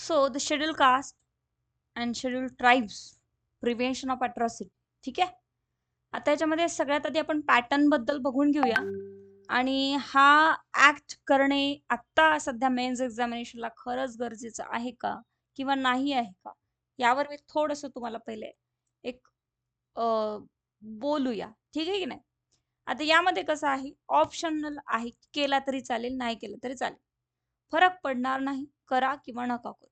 So the schedule caste and schedule tribes prevention of atrocity. ठीक आहे. आता याच्यामध्ये सगळ्यात आधी आपण पॅटर्न बद्दल बघून घेऊया. आणि हा ऍक्ट करणे आत्ता सध्या मेन्स एक्झामिनेशनला खरंच गरजेचं आहे का किंवा नाही आहे का, यावर मी थोडंसं तुम्हाला पहिले एक बोलूया. ठीक आहे की नाही. आता यामध्ये कसं आहे, ऑप्शनल आहे, केला तरी चालेल, नाही केलं तरी चालेल, फरक पडणार नाही, करा किंवा नका करू.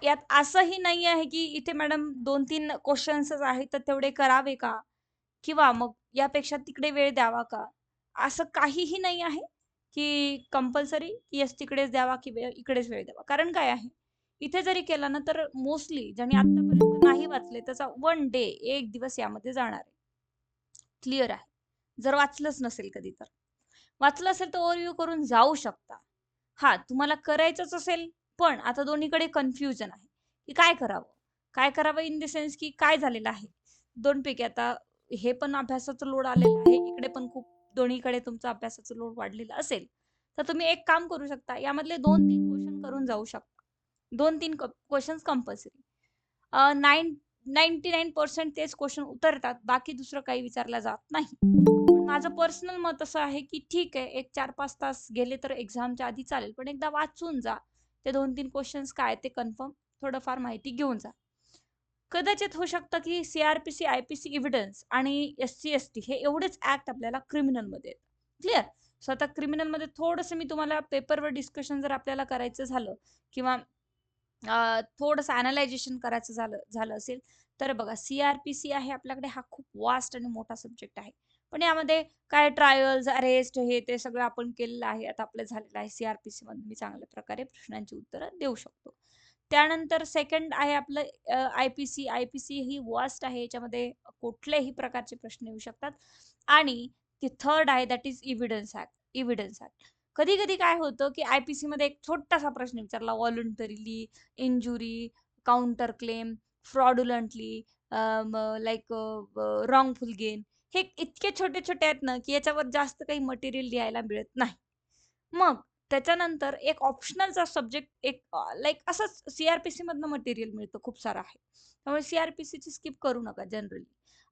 यात असंही नाही आहे की इथे मॅडम 2-3 क्वेश्चन्सच आहेत तर तेवढे करावे का, किंवा मग यापेक्षा तिकडे वेळ द्यावा का, असं काहीही नाही आहे की कंपल्सरी यस तिकडेच द्यावा की इकडेच वेळ द्यावा. कारण काय आहे, इथे जरी केला ना तर मोस्टली ज्यांनी आतापर्यंत नाही वाचले त्याचा 1 डे, एक दिवस यामध्ये जाणार आहे. क्लिअर आहे. जर वाचलंच नसेल कधी तर. वाचलं असेल तर ओव्हरव्ह्यू करून जाऊ शकता. हां, तुम्हाला करायचंच असेल, पण आता दोन्हीकडे कन्फ्युजन आहे, की काय करावं? काय करावं इन द सेन्स की काय झालेलं आहे? 2 पैकी आता हे पण अभ्यासाचं लोड आलेलं आहे, इकडे पण खूप दोन्हीकडे तुमचा अभ्यासाचं लोड वाढलेलं असेल, तर तुम्ही एक काम करू शकता. यामधले 2-3 क्वेशन करून जाऊ शकता. 2-3 क्वेशन्स कंपल्सरी. 99% तेच क्वेशन उतरतात. बाकी दुसरं काही विचारलं जात नाही. पण माझं पर्सनल मत असं आहे, की ठीक आहे, एक 4-5 तास गेले तर एक्झामच्या आधी चालेल. पण एकदा वाचून जा. ते 2-3 क्वेशन्स काय ते कन्फर्म थोडंफार माहिती घेऊन जा. कदाचित होऊ शकतं, की सी-आर-पी-सी, आय-पी-सी एव्हिडन्स आणि एस-सी-एस-टी हे एवढेच ॲक्ट आपल्याला क्रिमिनलमध्ये आहेत. क्लिअर? सो आता क्रिमिनलमध्ये थोडंसं मी तुम्हाला पेपरवर डिस्कशन जर आपल्याला करायचं झालं किंवा थोडंसं अॅनलायझेशन करायचं झालं झालं असेल, तर बघा सी-आर-पी-सी आहे आपल्याकडे, हा खूप वास्ट आणि मोठा सब्जेक्ट आहे. पण यामध्ये काय ट्रायल्स, अरेस्ट हे ते सगळं आपण केलेलं आहे. आता आपलं झालेलं आहे. सी-आर-पी-सीमधून मी चांगल्या प्रकारे प्रश्नांची उत्तरं देऊ शकतो. त्यानंतर सेकंड आहे आपलं आय-पी-सी. आय-पी-सी ही वास्ट आहे. याच्यामध्ये कुठल्याही प्रकारचे प्रश्न येऊ शकतात. आणि ती थर्ड आहे that is evidence act. Evidence act. कधी-कधी काय होतं, की आय-पी-सीमध्ये एक छोटासा प्रश्न विचारला voluntarily, injury, counter claim, fraudulently, like gain. हे इतके छोटे-छोटे आहेत ना, की याच्यावर जास्त काही मटेरियल लिहायला मिळत नाही. मग त्याच्यानंतर एक ऑप्शनलचा सब्जेक्ट एक लाइक असंच सी मधनं मटेरियल मिळतं खूप सारं आहे. त्यामुळे सी-आर-पी-सीची स्किप करू नका जनरली.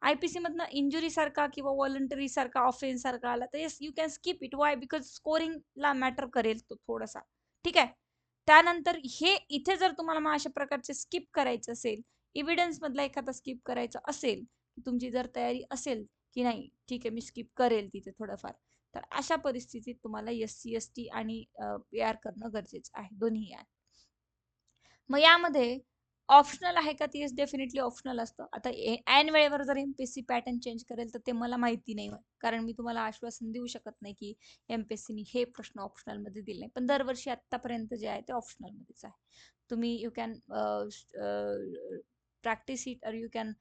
आय-पी-सी मधनं इंजुरी सारखा किंवा व्हॉलंटरी सारखा ऑफेन्स सारखा आला तर yes you can skip it. Why? Because स्कोरिंगला मॅटर करेल तो थोडासा. ठीक आहे. त्यानंतर हे इथे जर तुम्हाला मग अशा प्रकारचे स्किप करायचं असेल, एव्हिडन्स मधला एखादा स्किप करायचा असेल, की तुमची जर तयारी असेल, की नाही ठीक आहे मी स्किप करेल तिथे थोडंफार. तर अशा परिस्थितीत तुम्हाला एस-सी-एस-टी आणि ए-आर करणं गरजेचं आहे. दोन्ही आहे. मग यामध्ये ऑप्शनल आहे का? ती डेफिनेटली ऑप्शनल असतं. आता ऐन वेळेवर जर एम-पी-एस-सी पॅटर्न चेंज करेल तर ते मला माहिती नाही. कारण मी तुम्हाला आश्वासन देऊ शकत नाही, की एम-पी-एस-सीनी हे प्रश्न ऑप्शनलमध्ये दिले नाही. पण दरवर्षी आत्तापर्यंत जे आहे ते ऑप्शनलमध्येच आहे. तुम्ही यू कॅन प्रॅक्टिस इट, और you can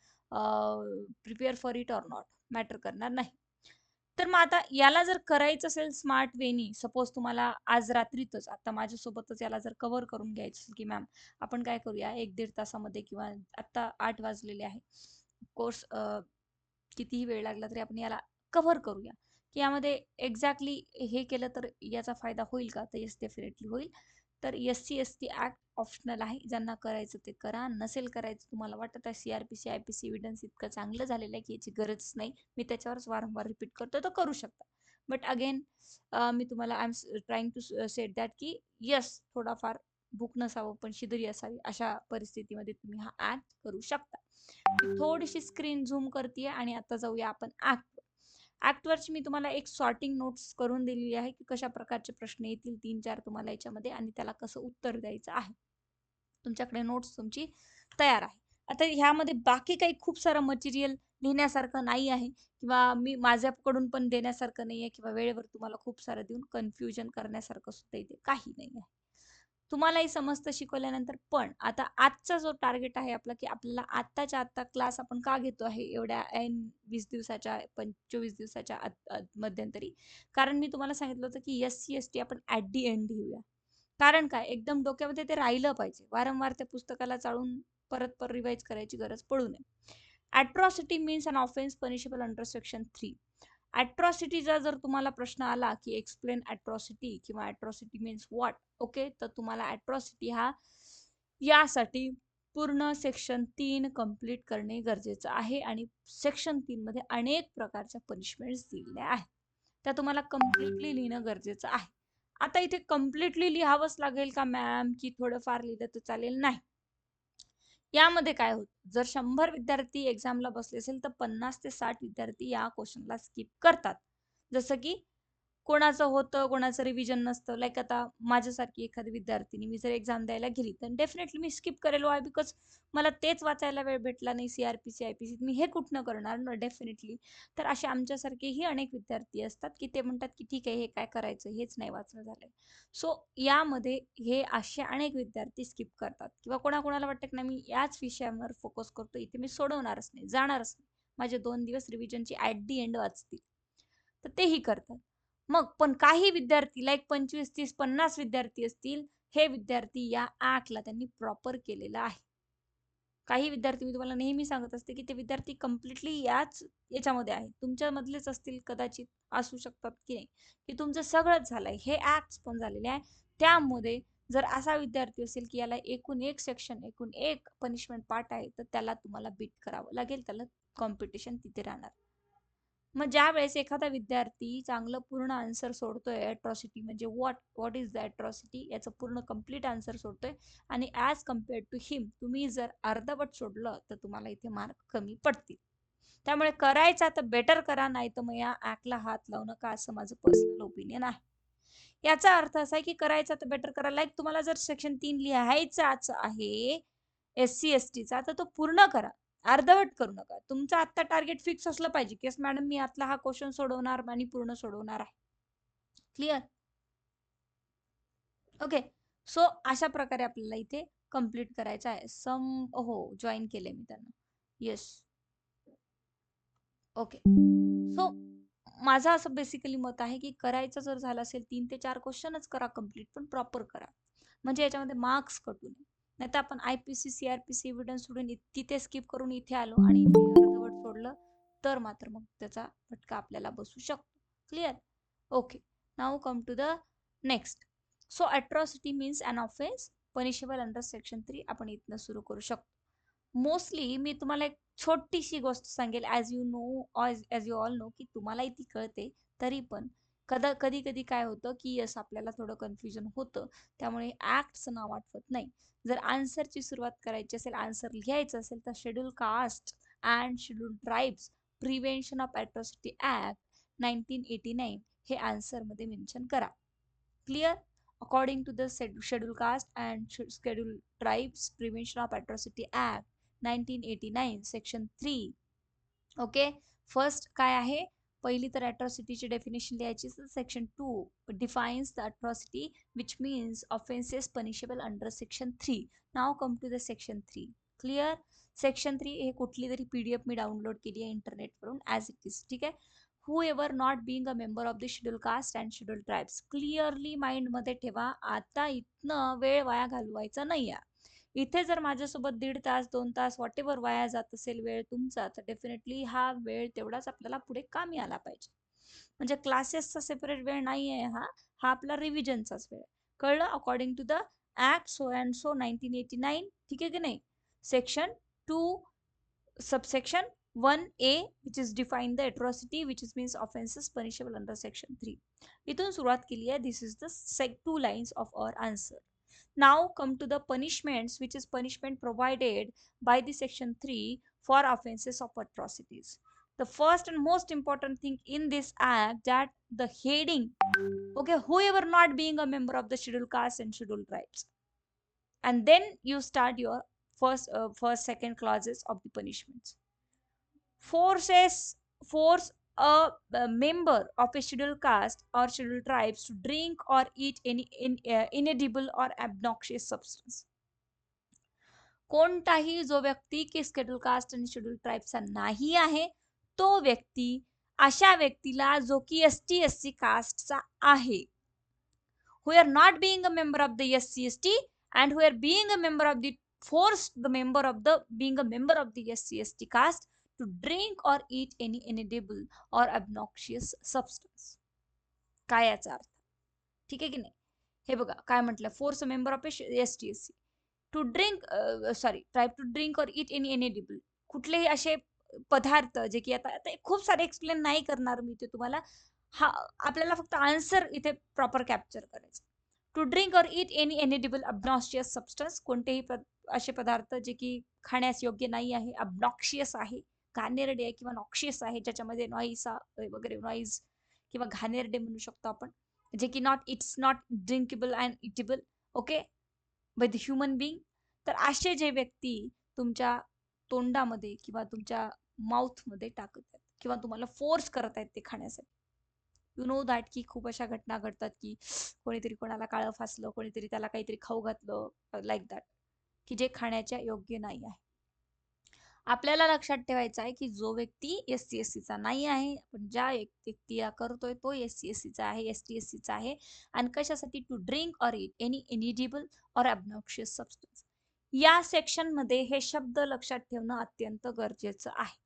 prepare for it or not, matter करणार नाही. तर मग आता याला जर करायचं असेल स्मार्ट वेनी, सपोज तुम्हाला आज रात्रीतच आता माझ्यासोबतच याला जर कव्हर करून घ्यायचं असेल, की मॅम आपण काय करूया 1-1.5 तासामध्ये किंवा आता 8 वाजलेले आहे. कोर्स कितीही वेळ लागला तरी आपण याला कव्हर करूया, की यामध्ये एक्झॅक्टली हे केलं तर याचा फायदा होईल का? तर येस डेफिनेटली होईल. तर एस-सी-एस-टी ॲक्ट ऑप्शनल आहे. ज्यांना करायचं ते करा. नसेल करायचं तुम्हाला वाटत आहे सी-आर-पी-सी, आय-पी-सी एव्हिडन्स इतकं चांगलं झालेलं आहे, की याची गरजच नाही. मी त्याच्यावरच वारंवार रिपीट करतो, तर करू शकता. बट अगेन मी तुम्हाला I am trying to set that की येस थोडाफार भूक नसावं पण शिदोरी असावी, अशा परिस्थितीमध्ये तुम्ही हा ॲक्ट करू शकता. मी थोडीशी स्क्रीन झूम करते आणि आता जाऊया आपण ॲक्टवर. ॲक्टवरची मी तुम्हाला एक सॉर्टिंग नोट्स करून दिलेली आहे, की कशा प्रकारचे प्रश्न येतील 3-4 तुम्हाला याच्यामध्ये आणि त्याला कसं उत्तर द्यायचं आहे. तुमच्याकडे नोट्स तुमची तयार आहे. आता ह्यामध्ये बाकी काही खूप सारं मटेरियल लिहिण्यासारखं नाही आहे किंवा मी माझ्याकडून पण देण्यासारखं नाहीये किंवा वेळेवर तुम्हाला खूप सारं देऊन कन्फ्युजन करण्यासारखं सुद्धा इथे काही नाही आहे. तुम्हालाही समजतं शिकवल्यानंतर. पण आता आजचा जो टार्गेट आहे आपला, की आपल्याला आत्ताच्या आत्ता क्लास आपण का घेतो आहे एवढ्या ऐन 20 दिवसाच्या 24 दिवसाच्या मध्यंतरी. कारण मी तुम्हाला सांगितलं होतं, की एस-सी-एस-टी आपण ॲट दी एंड घेऊया. कारण काय एकदम डोक्यामध्ये ते राहिलं पाहिजे. वारंवार त्या पुस्तकाला चाळून परत रिवाइज करायची गरज पडू नये. Atrocity means an offence punishable under section 3. ॲट्रॉसिटीचा जर तुम्हाला प्रश्न आला की एक्सप्लेन ॲट्रॉसिटी किंवा ॲट्रॉसिटी मीन्स व्हॉट, ओके, तर तुम्हाला ॲट्रॉसिटी हा यासाठी पूर्ण सेक्शन 3 कंप्लीट करणे गरजेचं आहे आणि सेक्शन 3 मध्ये अनेक प्रकारच्या पनिशमेंट्स दिलेल्या आहेत, त्या तुम्हाला कम्प्लिटली लिहिणं गरजेचं आहे. आता इथे कम्प्लिटली लिहावंच लागेल का मॅम, की थोडंफार लिहिलं तर चालेल? नाही. यामध्ये काय होत, जर 100 विद्यार्थी एक्झामला बसले असेल तर 50 ते 60 विद्यार्थी या क्वेश्चनला स्किप करतात. जसं की कोणाचं होतं, कोणाचं रिव्हिजन नसतं. लाईक आता माझ्यासारखी एखादी विद्यार्थिनी, मी जर एक्झाम द्यायला गेली तर डेफिनेटली मी स्किप करेल. वाय? बिकॉज मला तेच वाचायला वेळ भेटला नाही, सीआरपीसी आयपीसी, मी हे कुठनं करणार ना डेफिनेटली. तर असे आमच्यासारखेही अनेक विद्यार्थी असतात की ते म्हणतात की ठीक आहे, हे काय करायचं, हेच नाही वाचणं झालंय. सो यामध्ये हे असे अनेक विद्यार्थी स्किप करतात किंवा कोणाकोणाला वाटतं की नाही मी याच विषयावर फोकस करतो, इथे मी सोडवणारच नाही, जाणारच नाही, माझे 2 दिवस रिव्हिजनची ॲट दी एंड वाचतील, तर तेही करतात. मग पण काही विद्यार्थी लाईक 25, 30, 50 विद्यार्थी असतील, हे विद्यार्थी या ऍक्टला त्यांनी प्रॉपर केलेलं आहे. काही विद्यार्थी, मी तुम्हाला नेहमी सांगत असते की ते विद्यार्थी कम्प्लिटली याच्यामध्ये आहे, तुमच्यामधलेच असतील, कदाचित असू शकतात की नाही, की तुमचं सगळंच झालंय, हे ऍक्ट पण झालेले आहे. त्यामध्ये जर असा विद्यार्थी असेल की याला एकूण एक सेक्शन, एकूण एक पनिशमेंट पार्ट आहे, तर त्याला तुम्हाला बीट करावं लागेल, त्याला कॉम्पिटिशन तिथे राहणार. मग ज्या वेळेस एखादा विद्यार्थी चांगलं पूर्ण आन्सर सोडतोय, अट्रॉसिटी म्हणजे व्हॉट इज द अट्रॉसिटी, याचं पूर्ण कम्प्लीट आन्सर सोडतोय, आणि ॲज कम्पेअर्ड टू हिम तुम्ही जर अर्धवट सोडलं तर तुम्हाला इथे मार्क कमी पडतील. त्यामुळे करायचा तर बेटर करा, नाही तर मग या ऍक्टला हात लावू नका, असं माझं पर्सनल ओपिनियन आहे. याचा अर्थ असा आहे की करायचा तर बेटर करा. लाईक तुम्हाला जर सेक्शन 3 लिहायचाच आहे SC STचा, तर तो पूर्ण करा, अर्धवट करू नका. तुमचं आत्ता टार्गेट फिक्स असलं पाहिजे की मॅडम मी आतला हा क्वेश्चन सोडवणार आणि पूर्ण सोडवणार आहे. क्लिअर? ओके. सो अशा प्रकारे आपल्याला इथे कंप्लीट करायचं आहे. हो, जॉईन केले मी त्यांना. येस. ओके. सो माझं असं बेसिकली मत आहे की करायचं जर झालं असेल 3 ते 4 क्वेश्चनच करा कंप्लीट, पण प्रॉपर करा, म्हणजे याच्यामध्ये मार्क्स कटू नये. नाही तर आपण आयपीसी सीआरपीसी एव्हिडन्स सोडून तिथे स्किप करून इथे आलो आणि इथे अर्धवट सोडलं, तर मात्र मग त्याचा फटका आपल्याला बसू शकतो. Clear? Okay. Now come to the next. So atrocity means an offence punishable under section 3. आपण इथनं सुरू करू शकतो. मोस्टली मी तुम्हाला एक छोटीशी गोष्ट सांगेल, ॲज यू ऑल नो, की तुम्हालाही ती कळते, तरी पण कधी कधी काय होतं की यस आपल्याला थोडं कन्फ्युजन होतं, त्यामुळे ऍक्टचं नाव आठवत नाही. जर आन्सरची सुरुवात करायची असेल, आन्सर लिहायचं असेल, तर schedule caste and schedule tribes prevention of atrocity act 1989 हे आन्सरमध्ये मेन्शन करा. Clear? According to the schedule caste and schedule tribes prevention of atrocity act 1989 section 3. Okay. First काय आहे, पहिली तर अट्रॉसिटीची डेफिनेशन लिहायची. Section 2 defines the atrocity which means offences punishable under section 3. Now come to the section 3. Clear? Section 3 हे कुठली तरी PDF मी download केली आहे इंटरनेटवरून, ॲज इट इज. ठीक आहे? whoever not being a member of the scheduled caste and scheduled tribes. Clearly mind मध्ये ठेवा, आता इथनं वेळ वाया घालवायचा नाही आहे. इथे जर माझ्यासोबत 1.5 तास 2 तास वॉटेवर वाया जात असेल वेळ तुमचा, तर डेफिनेटली हा वेळ तेवढाच आपल्याला पुढे कामी आला पाहिजे. म्हणजे क्लासेसचा सेपरेट वेळ नाही आहे हा, हा आपला रिव्हिजनचाच वेळ. कळलं? According to the act so and so 1989. ठीक आहे की नाही? Section 2 subsection 1A which is define the atrocity which is means offenses punishable under section 3. इथून सुरुवात केली आहे. This is the 2 lines of our answer. Now come to the punishments, which is punishment provided by the section 3 for offenses of atrocities. The first and most important thing in this act, that the heading, okay, whoever not being a member of the scheduled caste and scheduled tribes, and then you start your first second clauses of the punishments. Force a member of a scheduled caste or scheduled tribes to drink or eat any inedible or obnoxious substance. कोणताही जो व्यक्ती की schedule caste आणि schedule ट्राईबचा नाही आहे, तो व्यक्ती अशा व्यक्तीला जो की ST SC कास्टचा आहे, who are not being a member of the SC ST and who are being a member of the forced the member of the being a member of the SC ST caste to drink or eat any इनएडिबल और obnoxious substance. काय याचा अर्थ? ठीक आहे की नाही? हे बघा काय म्हटलं, force a member of STSC to drink try to drink or eat any इनएडिबल. कुठलेही असे पदार्थ जे की आता खूप सारे एक्सप्लेन नाही करणार मी ते तुम्हाला. हा, आपल्याला फक्त आन्सर इथे प्रॉपर कॅप्चर करायचं. To drink or eat any इनएडिबल obnoxious substance, कोणतेही असे पदार्थ जे की खाण्यास योग्य नाही आहे, ऑब्नॉक्शियस आहे, घाणेरडे आहे किंवा नॉक्शियस आहे, ज्याच्यामध्ये नॉईस वगैरे नॉईज किंवा घाणेरडे म्हणू शकतो आपण, जे की it's not drinkable and edible okay by the human being. तर असे जे व्यक्ती तुमच्या तोंडामध्ये किंवा तुमच्या माउथमध्ये टाकत आहेत किंवा तुम्हाला फोर्स करत आहेत ते खाण्यासाठी. यू नो दॅट की खूप अशा घटना घडतात की कोणीतरी कोणाला काळं फासलं, कोणीतरी त्याला काहीतरी खाऊ घातलं, लाईक दॅट, की जे खाण्याच्या योग्य नाही आहे. आपल्याला लक्षात ठेवायचं आहे की जो व्यक्ती SC SCचा नाही आहे, पण ज्या व्यक्तीला करतोय तो SC SCचा आहे, ST SCचा आहे. आणि कशासाठी? To drink or eat any इनएडिबल और ऑब्नॉक्शियस सबस्टन्स. या सेक्शन मध्ये हे शब्द लक्षात ठेवणं अत्यंत गरजेचं आहे.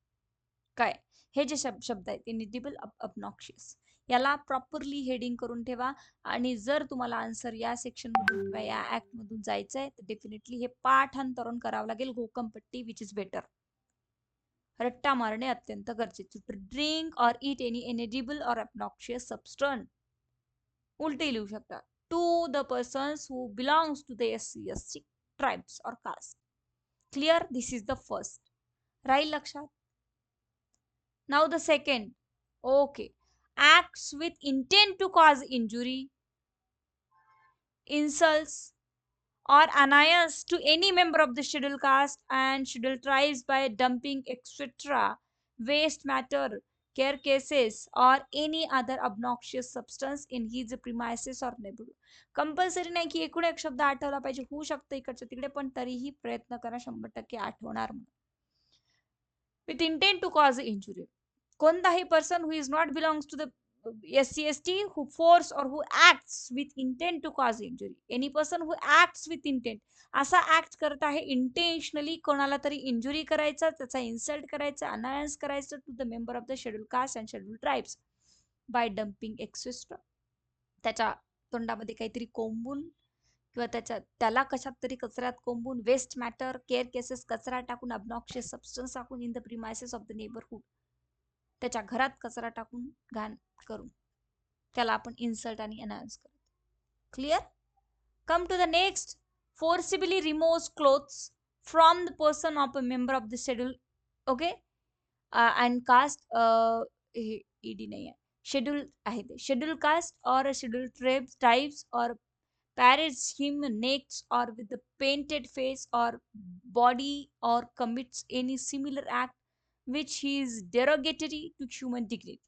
काय हे जे शब्द आहेत, इनएडिबल, ऑब्नॉक्शियस, याला प्रॉपरली हेडिंग करून ठेवा. आणि जर तुम्हाला आन्सर या सेक्शन मधून किंवा या ऍक्ट मधून जायचंय तर डेफिनेटली हे पाठांतरण करावं लागेल, घोकमपट्टी, विच इज बेटर. रट्टा मारणे अत्यंत गरजेचे. To drink or eat any इनएडिबल और ऑब्नॉक्शियस सबस्टन्स. उलटे लिहू शकता. To the persons who belongs to the SC ST tribes और caste. Clear? This is the first. राहील लक्षात? Now the second. Okay. Acts with intent to cause injury, insults, or annoyance to any member of the scheduled caste and scheduled tribes by dumping etc. waste matter, carcasses, or any other obnoxious substance in his premises or neighborhood. Compulsory नाही की एकूण एक शब्द आठवला पाहिजे, होऊ शकतं इकडच्या तिकडे, पण तरीही प्रयत्न करा 100% आठवणार. With intent to cause injury, कोणताही person who is not belongs to the SC ST who force or who acts with intent to cause injury. Any person who acts with intent, असा ऍक्ट करत आहे intentionally कोणाला तरी injury करायचा, त्याचा insult करायचा, annoyance करायचं to the member of the schedule caste and schedule tribes by dumping etcetera. त्याच्या तोंडामध्ये काहीतरी कोंबून किंवा त्याला कशात तरी कचऱ्यात कोंबून, वेस्ट मॅटर, केअर केसेस, कचरा टाकून, ऑब्नॉक्शियस सबस्टन्स टाकून, in the premises of the neighbourhood, त्याच्या घरात कचरा टाकून, घाण करून, त्याला आपण इन्सल्ट आणि अनाउन्स करतो. Clear? Come to the next. Forcibly remove clothes from the person of a member of the schedule okay and caste. ईडी नाही आहे, शेड्यूल आहे ते. Schedule caste or schedule tribes or parades him naked or with a painted face or body or commits any similar act which he is derogatory to human dignity.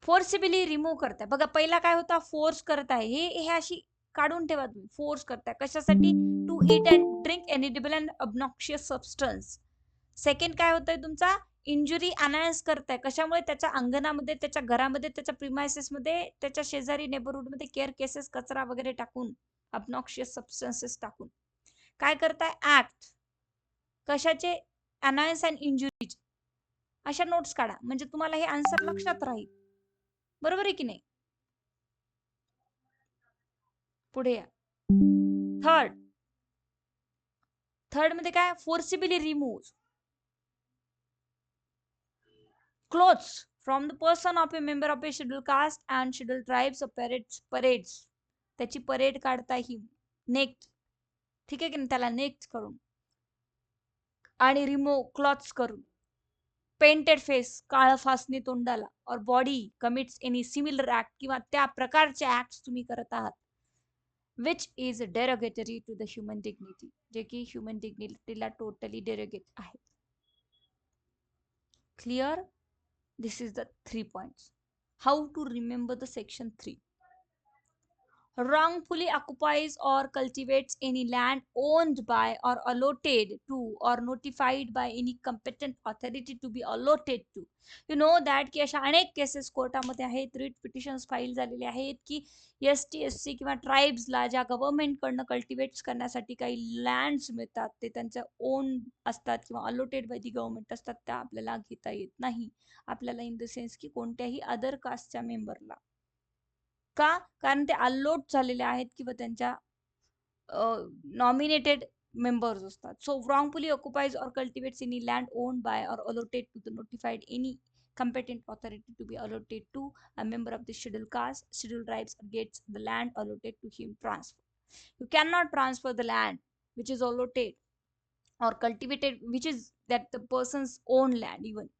Forcibly remove करताय. बघा पहिला काय होता? Force करत आहे. हे अशी काढून ठेवा तुम्ही. फोर्स करताय कशासाठी? To eat and drink inedible and obnoxious substance. Second काय होतंय तुमचा? इंजुरी अनाउन्स करताय. कशामुळे? त्याच्या अंगणामध्ये, त्याच्या घरामध्ये, त्याच्या प्रिमायसेस मध्ये, त्याच्या शेजारी नेबरहुड मध्ये केअर केसेस, कचरा वगैरे टाकून, ऑब्नॉक्शियस सबस्टन्सेस टाकून काय करताय? ऍक्ट. कशाचे? Announce and injury. अशा नोट्स काढा म्हणजे तुम्हाला हे आन्सर लक्षात राहील. बरोबर आहे की नाही? पुढे या. थर्ड मध्ये काय? Forcibly remove clothes from the person of a member of a scheduled caste and scheduled tribes of parades. त्याची परेड काढता ही नेक्ट. ठीक आहे की नाही? त्याला नेक्ट करून आणि रिमूव्ह क्लॉथ्स करून, पेंटेड फेस, काळ फासणी तोंडाला, or body commits any similar act किंवा त्या प्रकारचे ऍक्ट तुम्ही करत आहात which is derogatory to the human dignity, जे की ह्युमन डिग्निटीला टोटली डेरोगेट आहे. Clear? This is the 3 points. How to remember the section 3. wrongfully occupies or cultivates any land owned by or allotted to or notified by any competent authority to be allotted to. You know that की अशा अनेक cases कोर्टामध्ये आहेत, writ petitions file झालेले आहेत की ST SC किंवा ट्राईब्सला ज्या गव्हर्नमेंटकडनं कल्टिवेट्स करण्यासाठी काही लँड्स मिळतात ते त्यांच्या ओन असतात किंवा अलोटेड बाय दी गव्हर्नमेंट असतात, त्या आपल्याला घेता येत नाही. आपल्याला इन द सेन्स की कोणत्याही अदर कास्टच्या मेंबरला. का? कारण ते अल्लोट झालेले आहेत किंवा त्यांच्या नॉमिनेटेड members असतात. So wrongfully occupies or cultivates any land owned by or allotted to the notified any competent authority to be allotted to a member of the scheduled caste, scheduled tribes, or gets the land allotted to him transfer. You cannot transfer the land which is allotted or cultivated, which is that the person's own land even.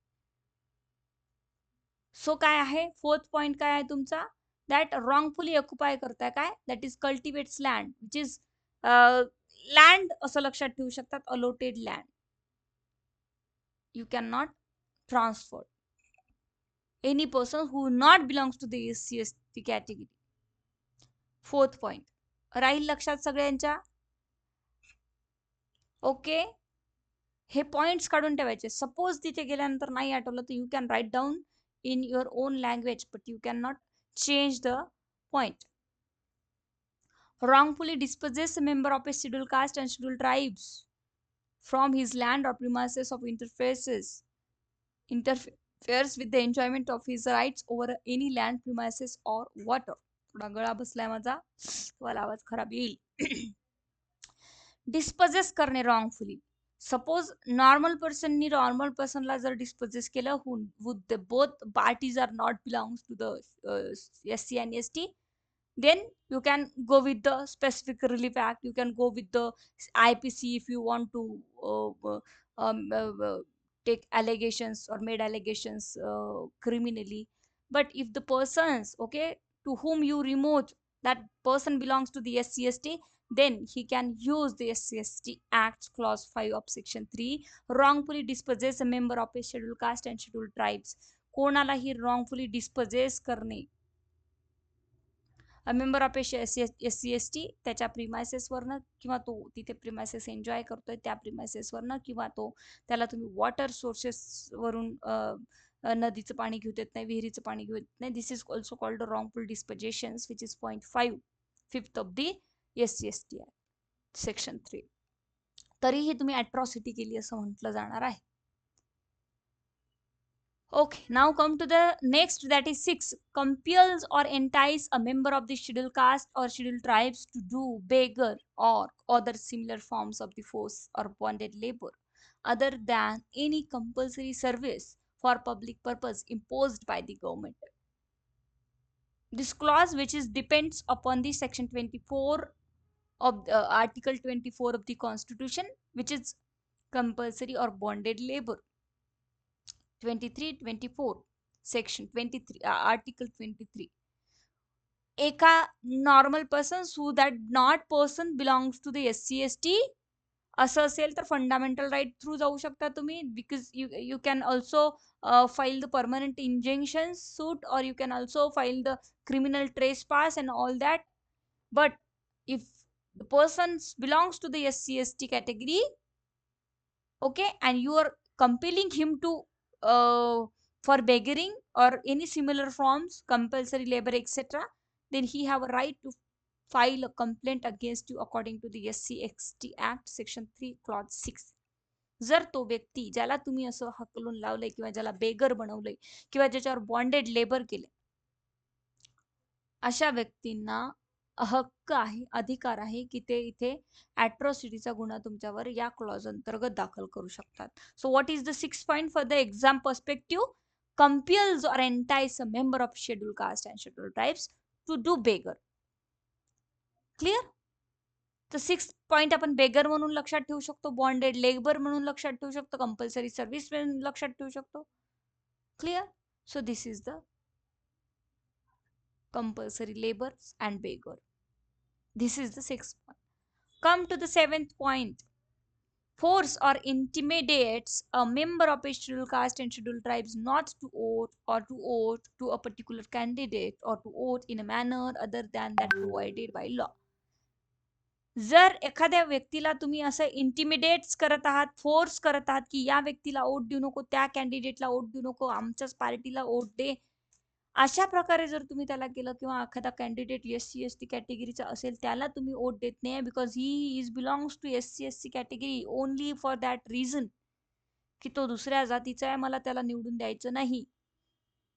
So काय आहे fourth point काय आहे तुमचा, that रॉंगफुली occupy करताय काय, that is cultivates land which is land असं लक्षात ठेवू शकतात, allotted land you can not transfer any person who not belongs to the SC ST category. Fourth point राहील लक्षात सगळ्यांच्या. ओके, हे पॉइंट्स काढून ठेवायचे. सपोज तिथे गेल्यानंतर नाही आठवलं तर you can right down in your own language, but you cannot change the point. Wrongfully dispossess a member of a scheduled caste and scheduled tribes from his land or premises of interferes with the enjoyment of his rights over any land, premises or water. थोडा गळा बसलाय माझा, तुम्हाला आवाज खराब येईल. Disposes करणे wrongfully. Suppose normal पर्सननी नॉर्मल पर्सनला जर डिस्पोजेस केलं, would both parties are not belongs to the SC and ST, then you can go with the specific relief act, you can go with the IPC if you want to take allegations or made allegations criminally. But if the persons, okay, to whom you remove, that person belongs to the SC ST, then he can use the SC ST Acts clause 5 of section 3, wrongfully dispossess a member of a scheduled caste and scheduled tribes. कोणालाही wrongfully dispossess करणे, अ member of SC ST त्याच्या प्रिमायसेसवरनं, किंवा तो तिथे premises enjoy करतोय त्या प्रिमायसेसवरनं, किंवा तो त्याला तुम्ही वॉटर सोर्सेसवरून नदीचं पाणी घेऊ देत नाही, विहिरीचं पाणी घेऊ देत नाही. This is also called wrongful dispositions, which is point 5 fifth of the SC ST section 3. तरीही तुम्ही अट्रॉसिटी केली असं म्हटलं जाणार आहे. Okay, now come to the next, that is 6. Compels or entice a member of the scheduled caste or scheduled tribes to do beggar or other similar forms of the force or bonded labor other than any compulsory service for public purpose imposed by the government. This clause, which is depends upon the section 24 of the article 24 of the constitution, which is compulsory or bonded labor. 23-24 section 23 article 23. एका normal person who that not person belongs to the SC ST असं असेल तर fundamental right through जाऊ शकता तुम्ही, because you can also file the permanent injunction suit, और you can also file the criminal trespass and all that. But if the person belongs to the SC ST category, okay, and you are compelling him to for begging or any similar forms, compulsory labor, etc., then he have a right to file a complaint against you according to the SC ST Act section 3 clause 6. जर तो व्यक्ती ज्याला तुम्ही असं हकलून लावलंय किंवा ज्याला beggar बनवलंय किंवा ज्याच्यावर बॉन्डेड लेबर केले, अशा व्यक्तींना हक्क आहे, अधिकार आहे की ते इथे ॲट्रॉसिटीचा गुन्हा तुमच्यावर या क्लॉज अंतर्गत दाखल करू शकतात. So what is the 6 point for the exam perspective? Compels or entices a member of schedule caste and schedule tribes to do beggar. Clear? तर 6 पॉइंट आपण बेगर म्हणून लक्षात ठेवू शकतो, बॉन्डेड लेबर म्हणून लक्षात ठेवू शकतो, कंपल्सरी सर्व्हिस म्हणून लक्षात ठेवू शकतो. Clear? So this is the compulsory labor and beggar. This is the 6th point. Come to the 7th point. force or intimidates a member of a scheduled caste and scheduled tribes not to vote or to vote to a particular candidate or to vote in a manner other than that provided by law. जर एखाद्या व्यक्तीला तुम्ही असं इंटिमिडेट्स करत आहात, force करत आहात की या व्यक्तीला वोट देऊ नको, त्या कॅन्डिडेटला वोट देऊ नको, आमच्याच पार्टीला वोट दे, अशा प्रकारे जर तुम्ही त्याला केलं किंवा एखादा कॅन्डिडेट एस-सी एस-टी कॅटेगरीचा असेल त्याला तुम्ही वोट देत नाही because he is belongs to SC ST category only for that reason की तो दुसऱ्या जातीचा आहे, मला त्याला निवडून द्यायचं नाही,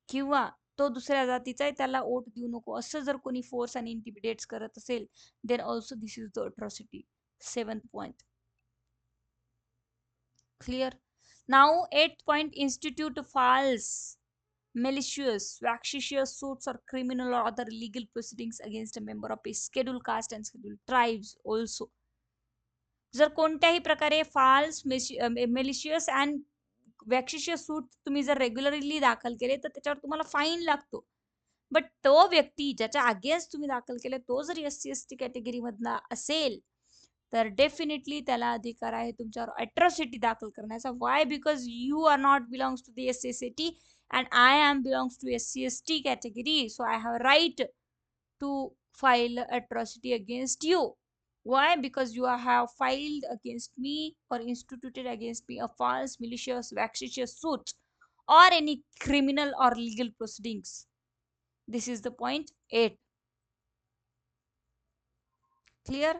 किंवा तो दुसऱ्या जातीचा आहे त्याला वोट देऊ नको, असं जर कोणी फोर्स आणि इंटिमिडेट्स करत असेल then also this is the atrocity. 7th point. Clear? Now 8th point, institute false, malicious, vexatious suits or criminal or other legal proceedings against a member of a scheduled caste and scheduled tribes also. जर कोणत्याही प्रकारे false, malicious and वॅक्शिशियस सूट तुम्ही जर regularly दाखल केले तर त्याच्यावर तुम्हाला फाईन लागतो. बट तो व्यक्ती ज्याच्या अगेन्स्ट तुम्ही दाखल केले तो जर एस-सी एस-टी कॅटेगरी मधला असेल तर डेफिनेटली त्याला अधिकार आहे तुमच्यावर अट्रॉसिटी दाखल करण्याचा. Why? Because you are not belongs to the SC ST and I am belongs to SC ST category, so I have right to file atrocity against you. Why? Because you have filed against me or instituted against me a false, malicious, vexatious suit or any criminal or legal proceedings. This is the point 8. Clear?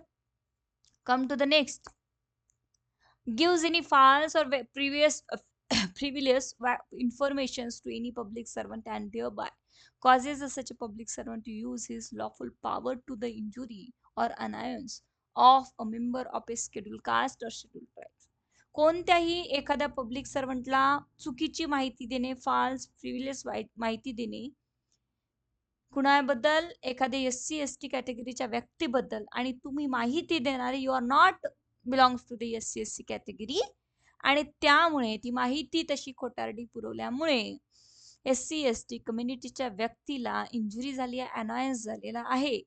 Come to the next. Gives any false or previous privileged informations to any public servant and thereby causes such a public servant to use his lawful power to the injury or annoyance of a member of a scheduled caste or scheduled tribe. कोणत्याही एखाद्या public सर्वंटला चुकीची माहिती देणे, false privilege माहिती देणे कुणाबद्दल, एखाद्या S-C-S-T कॅटेगरीच्या व्यक्तीबद्दल, आणि तुम्ही माहिती देणारे you are not belongs to the SC ST category, आणि त्यामुळे ती माहिती तशी खोटारडी पुरवल्यामुळे एस-सी-एस-टी कम्युनिटीच्या व्यक्तीला इंजुरी झाली आहे, अनॉयन्स झालेला आहे,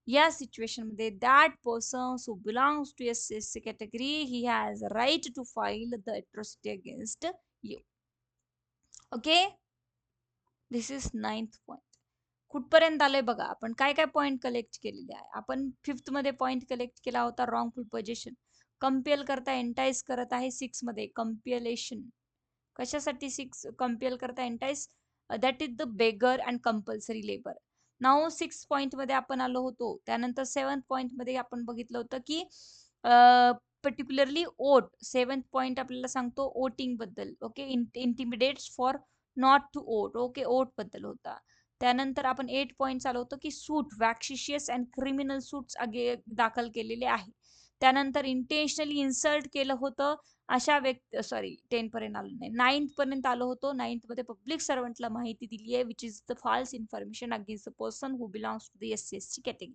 या सिच्युएशन मध्ये that person who belongs to SC ST category he has right to file the atrocity against you. Okay, this is 9th point. कुठपर्यंत आलोय बघा. आपण काय काय पॉइंट कलेक्ट केलेले आहे. आपण 5th मध्ये पॉइंट कलेक्ट केला होता रॉंगफुल पोझिशन. कंपेल करता एंटाइज करत आहे 6 मध्ये कंपेलेशन. कशासाठी 6 कंपेल करता entice? That is the begar and compulsory labour. Now 6 point मध्ये आपण आलो होतो. त्यानंतर 7th पॉइंट मध्ये आपण बघितलं होतं की पर्टिक्युलरली ओट. 7th पॉइंट आपल्याला सांगतो वोटिंग बद्दल. Okay, intimidates for not to vote. Okay, vote बद्दल होता. त्यानंतर आपण 8 पॉइंट चालू होतो की suit, vexatious and criminal suits दाखल केलेले आहे. त्यानंतर इंटेन्शनली इन्सल्ट केलं होतं अशा व्यक्ती, सॉरी 10 पर्यंत आलो नाही, 9th पर्यंत आलो होतो. 9th मध्ये पब्लिक सर्वंटला माहिती दिली आहे which is the false information against the person who belongs to the SC ST category.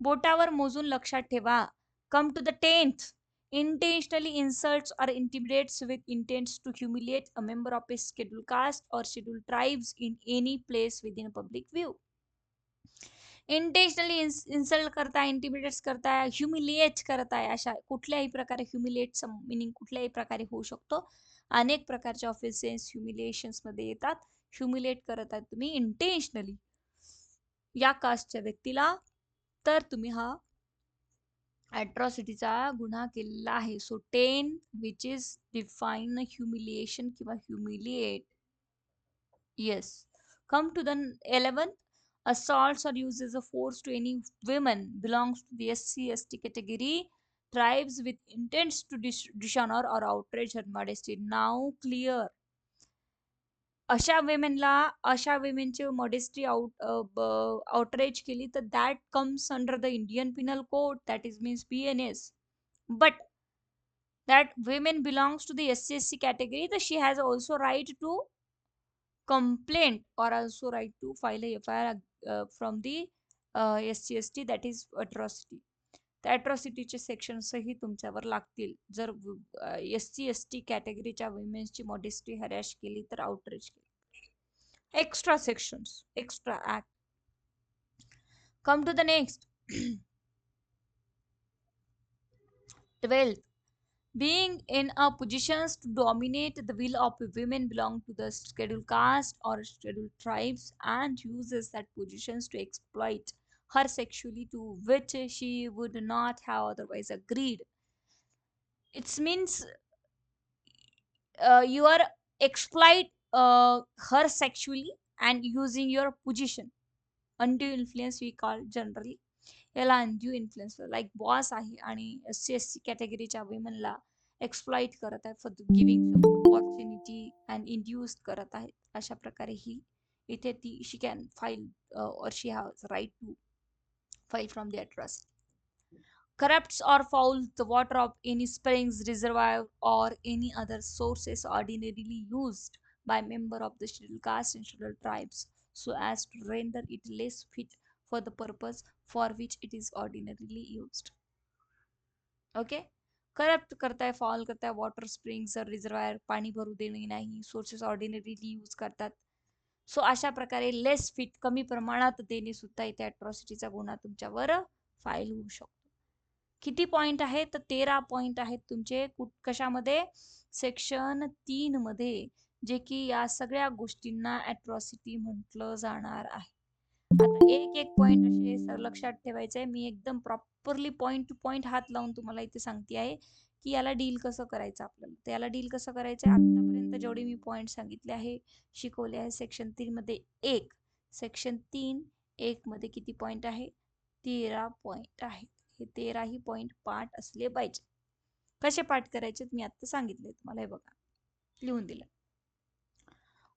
बोटावर मोजून लक्षात ठेवा. Come to the 10th. Intentionally insults or intimidates with intents to humiliate a member of a scheduled caste or scheduled tribes in any place within a public view. Intentionally insult करताय, इंटिमिडेट्स करताय, humiliate करताय, अशा कुठल्याही प्रकारे ह्युमिलिएटचा meaning कुठल्याही प्रकारे होऊ शकतो. अनेक प्रकारचे ऑफेन्सेस ह्युमिलिएशन्स मध्ये येतात. ह्युमिलिएट करत आहे तुम्ही इंटेन्शनली या कास्टच्या व्यक्तीला, तर तुम्ही हा अट्रॉसिटीचा गुन्हा केलेला आहे. So 10 which is define humiliation किंवा humiliate. Yes. Come to the 11th. Assaults or uses of force to any women belongs to the SC/ST category tribes with intents to dishonor or outrage her modesty. Now clear. अशा विमेनला, अशा विमेनची modesty outrage केली तर that comes under the Indian penal code, that is means PNS. But that women belongs to the SC/ST category, that she has also right to complaint or also right to file a FIR from the SC/ST, that is atrocity. त्या अट्रॉसिटीचे सेक्शन्सही तुमच्यावर लागतील जर SC/ST कॅटेगरीच्या विमेन्सची modesty हॅरॅश केली तर, outrage केली. Extra sections, extra act. Come to the next. 12th, being in a position to dominate the will of women belong to the scheduled caste or scheduled tribes and uses that positions to exploit her sexually, to which she would not have otherwise agreed. It means you are exploit her sexually and using your position. Undue influence we call generally याला undue influence like boss आहे आणि SC कॅटेगरीच्या विमेनला exploit करत आहे for giving opportunity and induce करत आहेत. अशा प्रकारे ही इथे ती she can file or she has right to file from the atrocity. Corrupts or fouls the water of any springs, reservoir, or any other sources ordinarily used by member of the scheduled caste and scheduled tribes, so as to render it less fit for the purpose for which it is ordinarily used. Okay. Corrupt करताय, fall करताय, water springs reservoir पाणी भरू देणे नाही, sources ordinarily use करतात. So अशा प्रकारे लेस fit कमी प्रमाणात देणे सुद्धा इथे अट्रॉसिटीचा गुन्हा तुमच्यावर फाईल होऊ शकतो. किती पॉइंट आहेत तर 13 पॉइंट आहेत तुमचे कशामध्ये सेक्शन 3 मध्ये, जे की या सगळ्या गोष्टींना अट्रॉसिटी म्हटलं जाणार आहे. आता एक एक पॉइंट असे लक्षात ठेवायचे आहे. मी एकदम प्रॉपरली पॉइंट टू पॉइंट हात लावून तुम्हाला इथे सांगते आहे की याला डील कसं करायचं आपल्याला. तर याला डील कसं करायचं आहे, आतापर्यंत जेवढे मी पॉइंट सांगितले आहे, शिकवले आहे सेक्शन 3 मध्ये 1, सेक्शन 3(1) मध्ये किती पॉइंट आहे, 13 पॉइंट आहेत. हे 13 ही पॉइंट पाठ असले पाहिजे. कसे पाठ करायचे मी आता सांगितले तुम्हाला, हे बघा लिहून दिलं.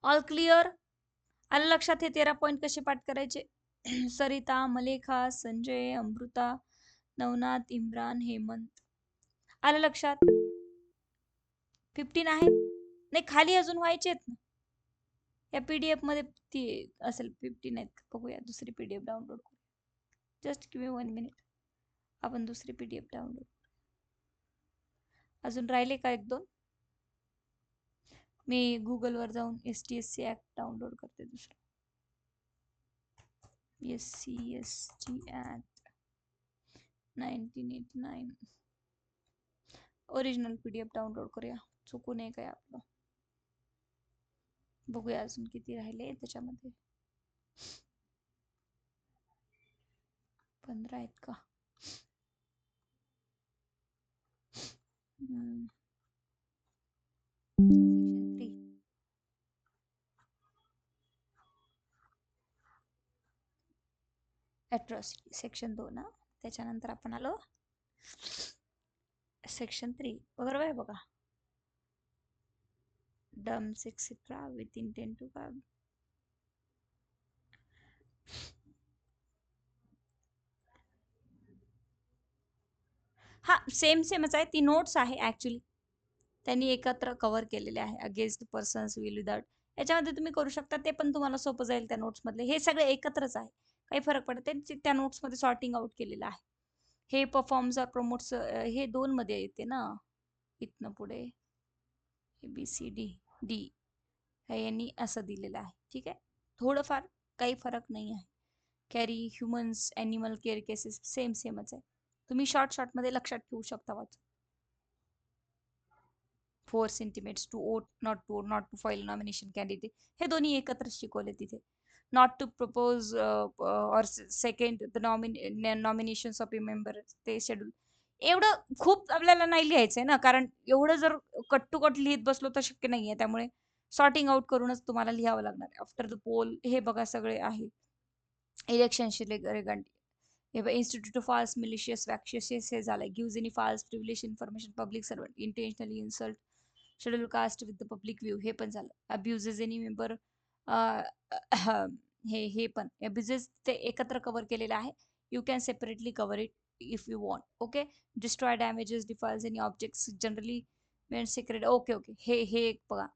All clear? आलं लक्षात हे 13 पॉइंट कसे पाठ करायचे? सरिता, मलेखा, संजय, अमृता, नवनाथ, इम्रान, हेमंत. आलं लक्षात? 15 आहेत नाही, खाली अजून व्हायचे आहेत ना. या PDF मध्ये ती असेल 15 आहेत. बघूया दुसरी PDF डाउनलोड करू. Just give me 1 minute. आपण दुसरी PDF डाउनलोड. अजून राहिले का 1-2? मी गुगलवर जाऊन STSC ऍक्ट डाउनलोड करते दुसरं. SCST act 1989 original PDF download करूया. चुकू नये काय आपलं. बघूया अजून किती राहिले त्याच्यामध्ये. 15 आहेत का? सेक्शन 3 अट्रॉसिटी सेक्शन 2 ना. त्याच्यानंतर आपण आलो सेक्शन 3. बरोबर आहे बघा. Dumps etcetera with intent to का. हा सेमच आहे. ती नोट्स आहे ऍक्च्युली, त्यांनी एकत्र कव्हर केलेले आहे. अगेन्स्ट पर्सन्स विल विदाउट, याच्यामध्ये तुम्ही करू शकता. ते पण तुम्हाला सोपं जाईल त्या नोट्स मधले. हे सगळे एकत्रच आहे, काही फरक पडत नाही. त्या नोट्स मध्ये सॉर्टिंग आउट केलेलं आहे. हे परफॉर्म्स और प्रमोट्स हे 2 मध्ये येते ना. इथनं पुढे ABCD यांनी असं दिलेलं आहे. ठीक आहे, थोडंफार काही फरक नाही आहे. Carry humans animal care cases सेमच आहे. तुम्ही शॉर्ट मध्ये लक्षात ठेवू शकता. वाच. Force intimates to vote, not to file nomination candidate, हे दोन्ही एकत्र शिकवले तिथे. नॉट टू प्रपोज और second the nominations of a member, ते शेड्यूल. एवढं खूप आपल्याला नाही लिहायचंय ना, कारण एवढं जर कट टू कट लिहित बसलो तर शक्य नाहीये. त्यामुळे सॉर्टिंग आउट करूनच तुम्हाला लिहावं लागणार आहे. आफ्टर द पोल हे बघा सगळे आहे. इलेक्शनशी रिगार्डिंग हे institute of false malicious vexatious हे झालंय. Gives any false privilege information public servant, intentionally insult schedule caste with the public view, हे पण झालं. अब्युजेस एनी मेंबर, हे पण अब्युजेस ते एकत्र कव्हर केलेलं आहे. You can separately cover it if you want. Okay. Destroy damages defiles any objects generally men sacred. Okay हे एक बघा.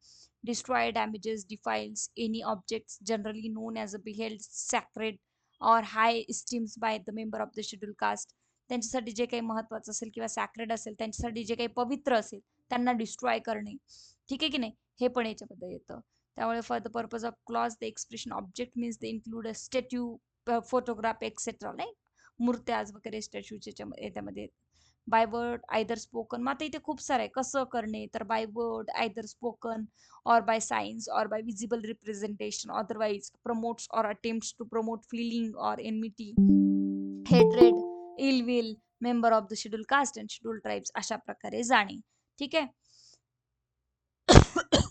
Destroy damages defiles any objects generally known as a beheld sacred और high esteems by the member of the schedule caste, त्यांच्यासाठी जे काही महत्वाचं असेल किंवा सॅक्रेड असेल, त्यांच्यासाठी जे काही पवित्र असेल त्यांना डिस्ट्रॉय करणे. ठीक आहे की नाही, हे पण याच्यामध्ये येतं. त्यामुळे for the purpose of clause the expression object means the include a statue, photograph etcetera, नाही मूर्त्याज वगैरे स्टॅच्यूच्या याच्यामध्ये. By word either spoken. मग आता इथे खूप सारं आहे कसं करणे, तर by word either spoken or by signs or by visible representation, otherwise promotes or attempts to promote feeling or enmity, hatred, ill will, member of the scheduled caste and scheduled tribes अशा प्रकारे जाणे. ठीक आहे.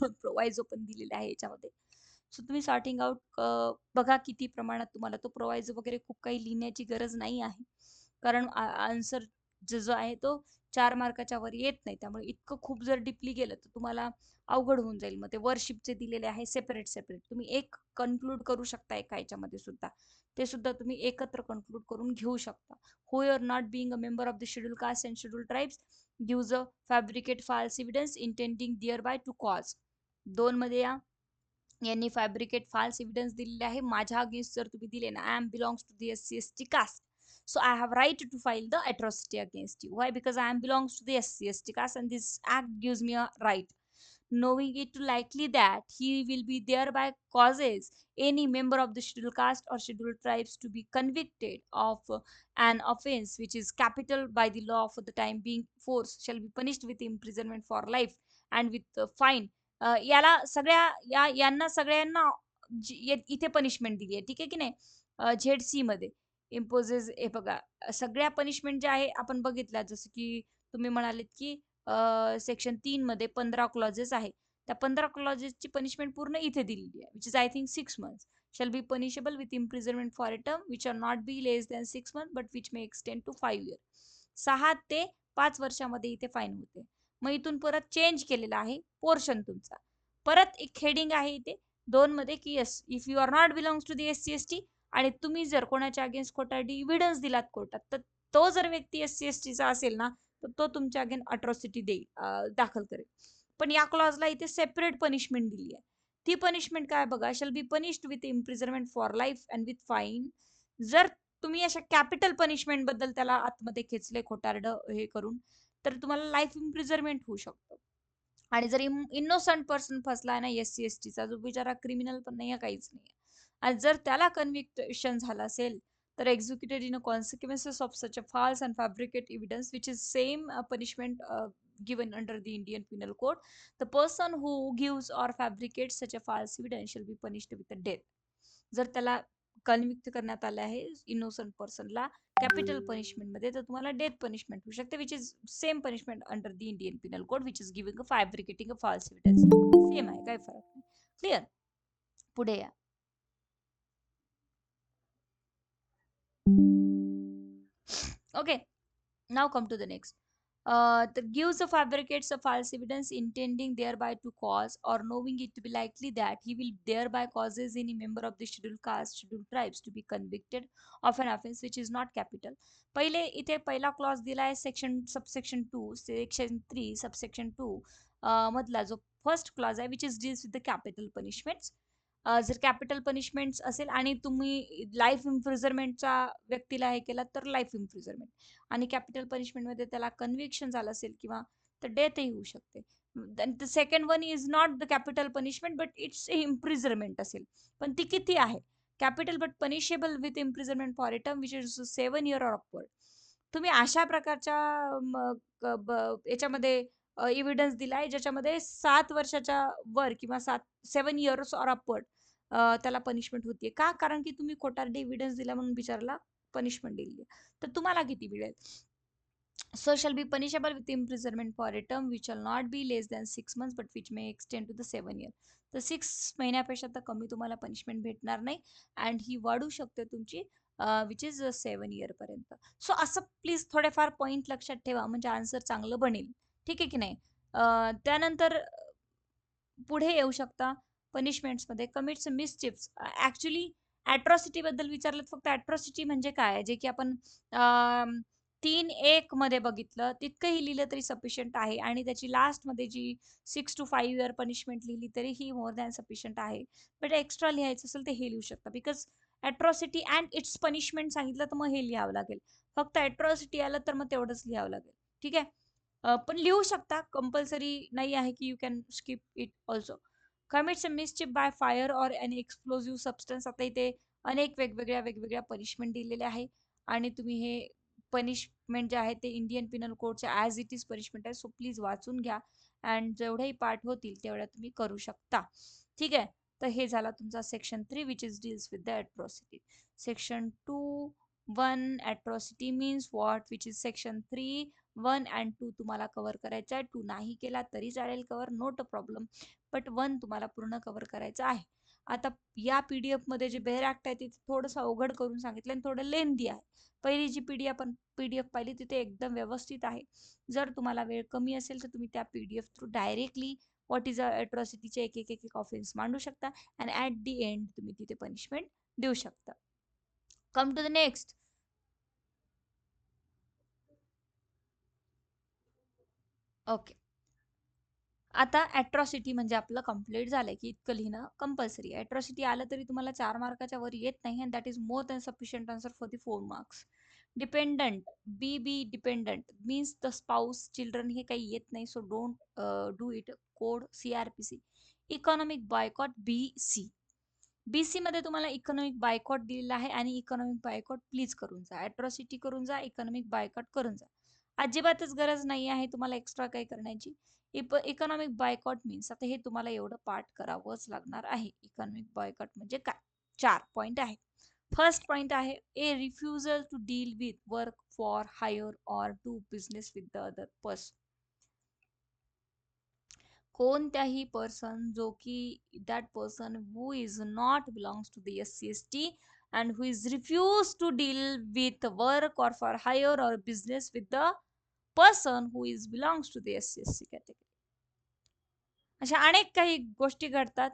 Proviso पण दिलेले आहे याच्यामध्ये. So तुम्ही सॉर्टिंग आउट बघा किती प्रमाणात तुम्हाला तो प्रोवायझो वगैरे खूप काही लिहिण्याची गरज नाही आहे. कारण आन्सर जो आहे तो 4 मार्काच्या वर येत नाही. त्यामुळे इतकं खूप जर डीपली गेलं तर तुम्हाला अवघड होऊन जाईल. मग ते वर्कशीटचे दिलेले आहे सेपरेट तुम्ही एक कन्क्लूड करू शकता एका याच्यामध्ये सुद्धा. ते सुद्धा तुम्ही एकत्र कन्क्लूड करून घेऊ शकता. Who are not being a member of the schedule caste and schedule tribes gives a fabricate false evidence intending thereby to cause. 2 मध्ये या यांनी फॅब्रिकेट फाल्स एव्हिडन्स दिलेले आहे. माझ्या अगेन्स्ट जर तुम्ही दिले ना, I am belongs to the SC/ST caste, so I have right to file the atrocity against you. Why? Because I am belongs to the SC/ST caste and this act gives me a right, knowing it likely that he will be thereby causes any member of the scheduled caste or scheduled tribes to be convicted of an offense which is capital by the law for the time being force shall be punished with imprisonment for life and with fine. याला सगळ्या यांना सगळ्यांना इथे punishment दिली आहे. ठीक आहे की नाही. ZC मध्ये इम्पोजेस हे बघा सगळ्या पनिशमेंट ज्या आहे आपण बघितल्या जसं की तुम्ही म्हणालेत की सेक्शन 3 मध्ये 15 क्लॉजेस आहे. त्या 15 क्लॉजेसची पनिशमेंट पूर्ण इथे दिलेली आहे which is I think 6 months shall be punishable with imprisonment for a term which are not be less than 6 months but which may extend to 5 years. 6 ते 5 वर्षामध्ये इथे फाईन होते. मग इथून परत चेंज केलेला आहे पोर्शन तुमचा. परत एक हेडिंग आहे इथे 2 मध्ये की yes if you are not belongs to the SC/ST आणि तुम्ही जर कोणाच्या अगेन्स्ट खोटारडी एव्हिडन्स दिलात कोर्टात तर तो जर व्यक्ती SC/ST चा असेल ना तर तो तुमच्या अगेन अट्रॉसिटी देईल दाखल करेल. पण या क्लॉजला इथे सेपरेट पनिशमेंट दिली आहे. ती पनिशमेंट काय बघा shall be punished with imprisonment for life and with fine. जर तुम्ही अशा कॅपिटल पनिशमेंट बद्दल त्याला आतमध्ये खेचले खोटारड हे करून तर तुम्हाला लाईफ इम्प्रिझनमेंट होऊ शकतं. आणि जर इनोसंट पर्सन फसला ना SC/ST चा जो बिचारा क्रिमिनल पण नाही काहीच नाही आणि जर त्याला कन्व्हिक्शन झालं असेल तर executed in a consequences of such a false and fabricate evidence which is same punishment given under the Indian Penal Code. The person who gives or fabricates such a false evidence shall be punished with a death. जर त्याला कन्व्हिक्ट करण्यात आलं आहे innocent पर्सनला capital punishment मध्ये तर तुम्हाला death punishment होऊ शकते which is same punishment under the Indian penal code which is giving a fabricating a false evidence. Same आहे काही फरक नाही. क्लिअर. पुढे या. Okay now come to the next. That gives or fabricates a false evidence intending thereby to cause or knowing it to be likely that he will thereby causes any member of the scheduled caste, scheduled tribes to be convicted of an offense which is not capital. पहिले इथे पहिला clause दिला आहे section subsection 2 section 3 subsection 2 मधला जो first clause आहे which is deals with the capital punishments. जर capital punishments असेल आणि तुम्ही लाईफ इम्प्रिझनमेंटचा व्यक्तीला हे केला तर लाईफ इम्प्रिझनमेंट आणि कॅपिटल पनिशमेंटमध्ये त्याला कन्व्हिक्शन झालं असेल किंवा तर डेथही होऊ शकते. The second one is not the capital punishment but it's imprisonment असेल पण ती किती आहे capital but punishable with imprisonment for a term which is 7 years और अपवर्ड. तुम्ही अशा प्रकारच्या याच्यामध्ये एव्हिडन्स दिलाय ज्याच्यामध्ये 7 वर्षाच्या वर किंवा 7 years और अपवर्ड त्याला पनिशमेंट होतीये का कारण की तुम्ही खोटारडे एव्हिडन्स दिला म्हणून बिचारला पनिशमेंट दिली तर तुम्हाला किती मिळेल. So shall be punishable with imprisonment for a term which shall not be less than 6 months but which may extend to the 7 years. तर 6 महिन्यापेक्षा तर कमी तुम्हाला पनिशमेंट भेटणार नाही अँड ही वाढू शकते तुमची विच इज 7 year पर्यंत. सो असं प्लीज थोडेफार पॉईंट लक्षात ठेवा म्हणजे आन्सर चांगलं बनेल. ठीक आहे की नाही. त्यानंतर पुढे येऊ शकता पनिशमेंट्समध्ये कमिट्स मिसचिप्स. ऍक्च्युली ॲट्रॉसिटी बद्दल विचारलं फक्त ॲट्रॉसिटी म्हणजे काय जे की आपण 3(1) मध्ये बघितलं तितकंही लिहिलं तरी सफिशियंट आहे आणि त्याची लास्टमध्ये जी 6 to 5 year पनिशमेंट लिहिली तरी ही मोर दॅन सफिशियंट आहे. बट एक्स्ट्रा लिहायचं असेल तर हे लिहू शकता because atrocity and it's punishment सांगितलं तर मग हे लिहावं लागेल. फक्त ॲट्रॉसिटी आलं तर मग तेवढंच लिहावं लागेल. ठीक आहे. पण लिहू शकता कंपल्सरी नाही आहे की you can skip it also. Commits a mischief by fire or an explosive substance. आता इथे अनेक वेगवेगळ्या पनिशमेंट दिलेल्या आहे आणि तुम्ही हे पनिशमेंट जे आहे ते इंडियन पिनल कोडचे ॲज इट इज पनिशमेंट आहे. सो प्लीज वाचून घ्या अँड जेवढेही पार्ट होतील तेवढ्या तुम्ही करू शकता. ठीक आहे. तर हे झाला तुमचा section 3 which is deals with the atrocity. Section 2(1) atrocity means what, which is section 3(1 and 2) तुम्हाला कव्हर करायचा आहे. 2 नाही केला तरी चालेल cover, note a problem, but 1 तुम्हाला पूर्ण कव्हर करायचं आहे. आता या PDF मध्ये जे बेअर ऍक्ट आहे ते थोडंसं अवघड करून सांगितलं आणि थोडं लेंदी आहे. पहिली जी PDF पाहिली तिथे एकदम व्यवस्थित आहे. जर तुम्हाला वेळ कमी असेल तर तुम्ही त्या PDF through directly what is अट्रॉसिटीचे एक एक एक एक ऑफेन्स मांडू शकता अँड ॲट दी एंड तुम्ही तिथे पनिशमेंट देऊ शकता. Come to the next. Okay. आता ॲट्रॉसिटी म्हणजे आपलं कंप्लीट झालंय की इतकं लिहिणं कंपल्सरी आहे. ॲट्रॉसिटी आलं तरी तुम्हाला 4 मार्काच्या वर येत नाही and that is more than sufficient answer for the 4 marks. Dependent, dependent means the spouse, children हे काही येत नाही. So don't do it. Code CRPC. Economic boycott BC. BC मध्ये तुम्हाला इकॉनॉमिक बायकॉट दिलेला आहे आणि इकॉनॉमिक बायकॉट प्लीज करून जा. ॲट्रॉसिटी करून जा, इकॉनॉमिक बायकॉट करून जा. अजिबातच गरज नाही आहे तुम्हाला एक्स्ट्रा काही करण्याची. इकॉनॉमिक बायकॉट मीन्स आता हे तुम्हाला एवढं पाठ करावंच लागणार आहे. इकॉनॉमिक बायकॉट म्हणजे काय? 4 पॉइंट आहे. फर्स्ट पॉइंट आहे a refusal to deal with work for hire और do business with the other person. कोणत्याही पर्सन जो की that person who is not belongs to the SC/ST and who is refused to deal with work or for hire or business with the person who is belongs to the SC/ST category. अशा अनेक काही गोष्टी घडतात.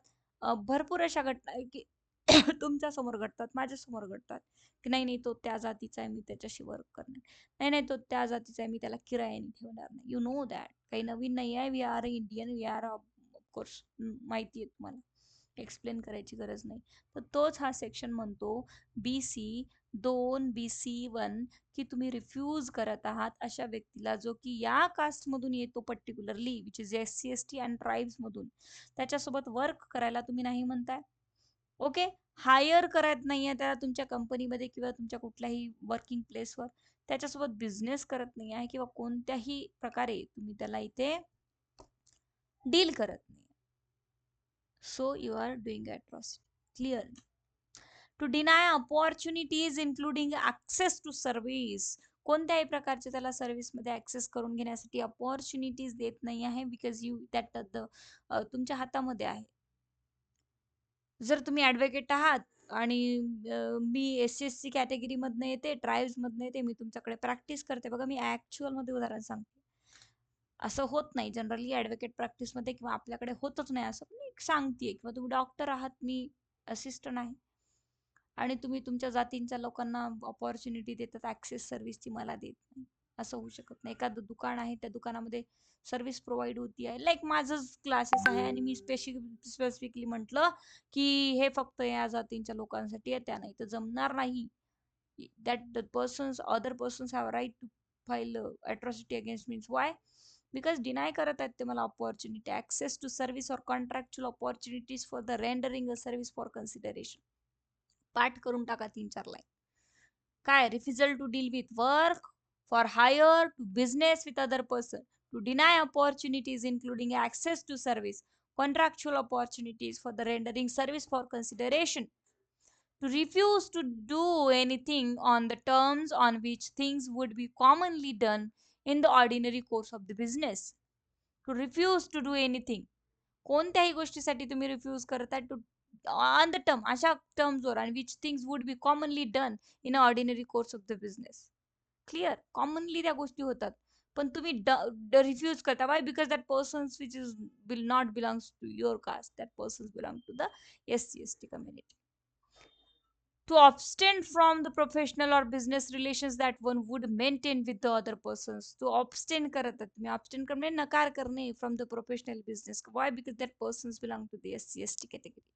भरपूर अशा घटना आहे की तुमच्या समोर घडतात, माझ्या समोर घडतात की नाही नाही तो त्या जातीचा आहे, मी त्याच्याशी वर्क करणार नाही, नाही तो त्या जातीचा आहे, मी त्याला किरायाने ठेवणार नाही. You know that. काही नवीन नाही आहे. We are Indian, we are of course माहिती आहे तुम्हाला, एक्सप्लेन करायची गरज नाही. तर तोच हा सेक्शन म्हणतो BC2 BC1 की तुम्ही रिफ्यूज करत आहात अशा व्यक्तीला जो की या कास्टमधून येतो particularly which is SC/ST and tribes मधून, त्याच्यासोबत वर्क करायला तुम्ही नाही म्हणताय. ओके. हायर करत नाहीये त्याला तुमच्या कंपनीमध्ये किंवा तुमच्या कुठल्याही वर्किंग प्लेसवर, त्याच्यासोबत बिझनेस करत नाही आहे किंवा कोणत्याही प्रकारे तुम्ही त्याला इथे डील करत नाही. So you are doing atrocity. Clear. To deny opportunities including access to service. कोणत्याही प्रकारचे त्याला सर्व्हिसमध्ये ॲक्सेस करून घेण्यासाठी अपॉर्च्युनिटीज देत नाही आहे बिकॉज यू दॅट तुमच्या हातामध्ये आहे. जर तुम्ही ॲडव्होकेट आहात आणि मी SC/ST कॅटेगरीमधनं येते, ट्राईब्समधनं येते, मी तुमच्याकडे प्रॅक्टिस करते. बघा मी ॲक्च्युअलमध्ये उदाहरण सांगते. असं होत नाही जनरली ॲडव्होकेट प्रॅक्टिसमध्ये किंवा आपल्याकडे होतच नाही असं. मी सांगतेय किंवा तुम्ही डॉक्टर आहात, मी असिस्टंट आहे आणि तुम्ही तुमच्या जातींच्या लोकांना अपॉर्च्युनिटी देतात ॲक्सेस सर्व्हिसची, मला देत नाही. असं होऊ शकत नाही. एखादं दुकान आहे, त्या दुकानामध्ये सर्व्हिस प्रोव्हाइड होती आहे, लाईक माझंच क्लासेस आहे आणि मी स्पेसिफिकली म्हटलं की हे फक्त या जातींच्या लोकांसाठी आहे, त्या नाही तर जमणार नाही. That the persons other persons have right to file atrocity against means why, because deny करत आहेत ते मला opportunity, access to service or contractual opportunities for the rendering a service for consideration. पाठ करून टाका 3-4 लाईन. काय? Refusal to deal with work for hire to business with other person, to deny opportunities including access to service, contractual opportunities for the rendering service for consideration, to refuse to do anything on the terms on which things would be commonly done in the ordinary course of the business. To refuse to do anything. कोणत्याही गोष्टीसाठी तुम्ही refuse करताय to on the term, अशा टर्म्सवर आणि which things would be commonly done in a ordinary course of the business. Clear. Commonly त्या गोष्टी होतात पण तुम्ही रिफ्यूज करता. Why? Because that persons which is will not belongs to your caste, that persons belong to the SC/ST community. To abstain from the professional or business relations that one would maintain with the other persons. To abstain करत आहेत तुम्ही. abstain करणे नकार करणे from the professional business. Why? Because that persons belong to the SC/ST category.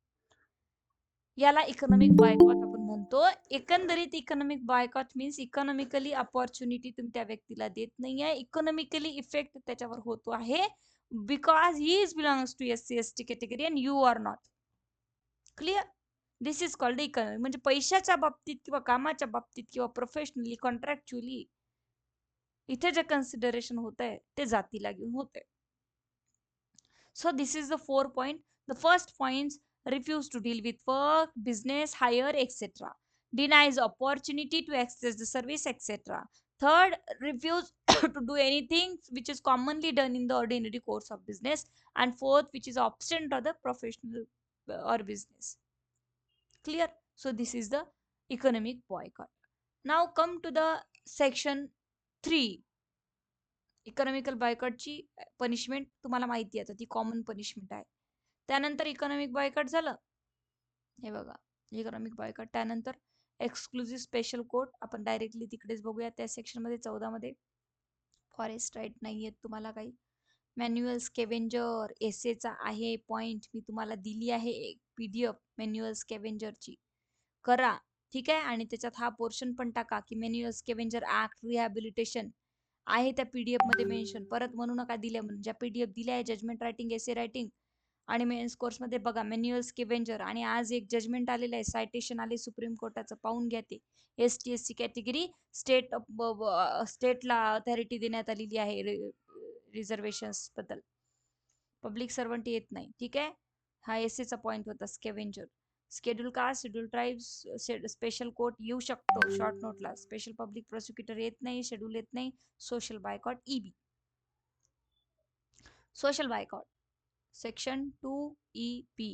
याला economic boycott आपण म्हणतो. एकंदरीत economic boycott means economically opportunity तुम्ही त्या व्यक्तीला देत नाहीये, इकॉनॉमिकली इफेक्ट त्याच्यावर होतो आहे because he is belongs to SC/ST category and you are not. Clear. This is called economic. म्हणजे पैशाच्या बाबतीत किंवा कामाच्या बाबतीत किंवा प्रोफेशनली कॉन्ट्रॅक्च्युअली इथे जे कन्सिडरेशन होत आहे ते जातीला घेऊन होते. So this is the 4 point. The first points: refuse to deal with work, business, hire, etc. Denies opportunity to access the service, etc. Third, refuse to do anything which is commonly done in the ordinary course of business. And fourth, which is absent of the professional or business. Clear? So this is the economic boycott. Now come to the section 3. Economical बायकॉटची punishment तुम्हाला माहिती आहे, ती common punishment आहे. त्यानंतर economic boycott झालं, हे बघा इकॉनॉमिक बायकॉट. त्यानंतर एक्सक्लुझिव्ह स्पेशल कोर्ट, आपण डायरेक्टली तिकडेच बघूया त्या सेक्शनमध्ये 14 मध्ये. फॉरेस्ट राईट नाही आहेत तुम्हाला काही. मॅन्युअल स्केवेंजर एसेचा आहे पॉइंट, मी तुम्हाला दिली आहे एक PDF मॅन्युअल स्केवेंजरची, करा ठीक आहे. आणि त्याच्यात हा पोर्शन पण टाका की मॅन्युअल स्केवेंजर ऍक्ट रिहॅबिलिटेशन आहे त्या PDF मध्ये मेन्शन. परत म्हणू नका दिल्या म्हणून, ज्या PDF दिल्या आहे जजमेंट रायटिंग, एसे रायटिंग आणि मेन्स कोर्समध्ये बघा मॅन्युअल स्केवेंजर. आणि आज एक जजमेंट आलेलं आहे, सायटेशन आले सुप्रीम कोर्टाचं, पाहून घ्या ते. ST SC कॅटेगरी स्टेटला अथॉरिटी देण्यात आलेली आहे रिझर्वेशन्स बद्दल. पब्लिक सर्वंट येत नाही, ठीक आहे. हा एसेचा पॉइंट होता scavenger. Schedule caste, schedule tribes, special court येऊ शकतो शॉर्ट नोटला. स्पेशल पब्लिक प्रोसिक्युटर येत नाही, शेड्यूल येत नाही. Social boycott EB. Social boycott section 2EP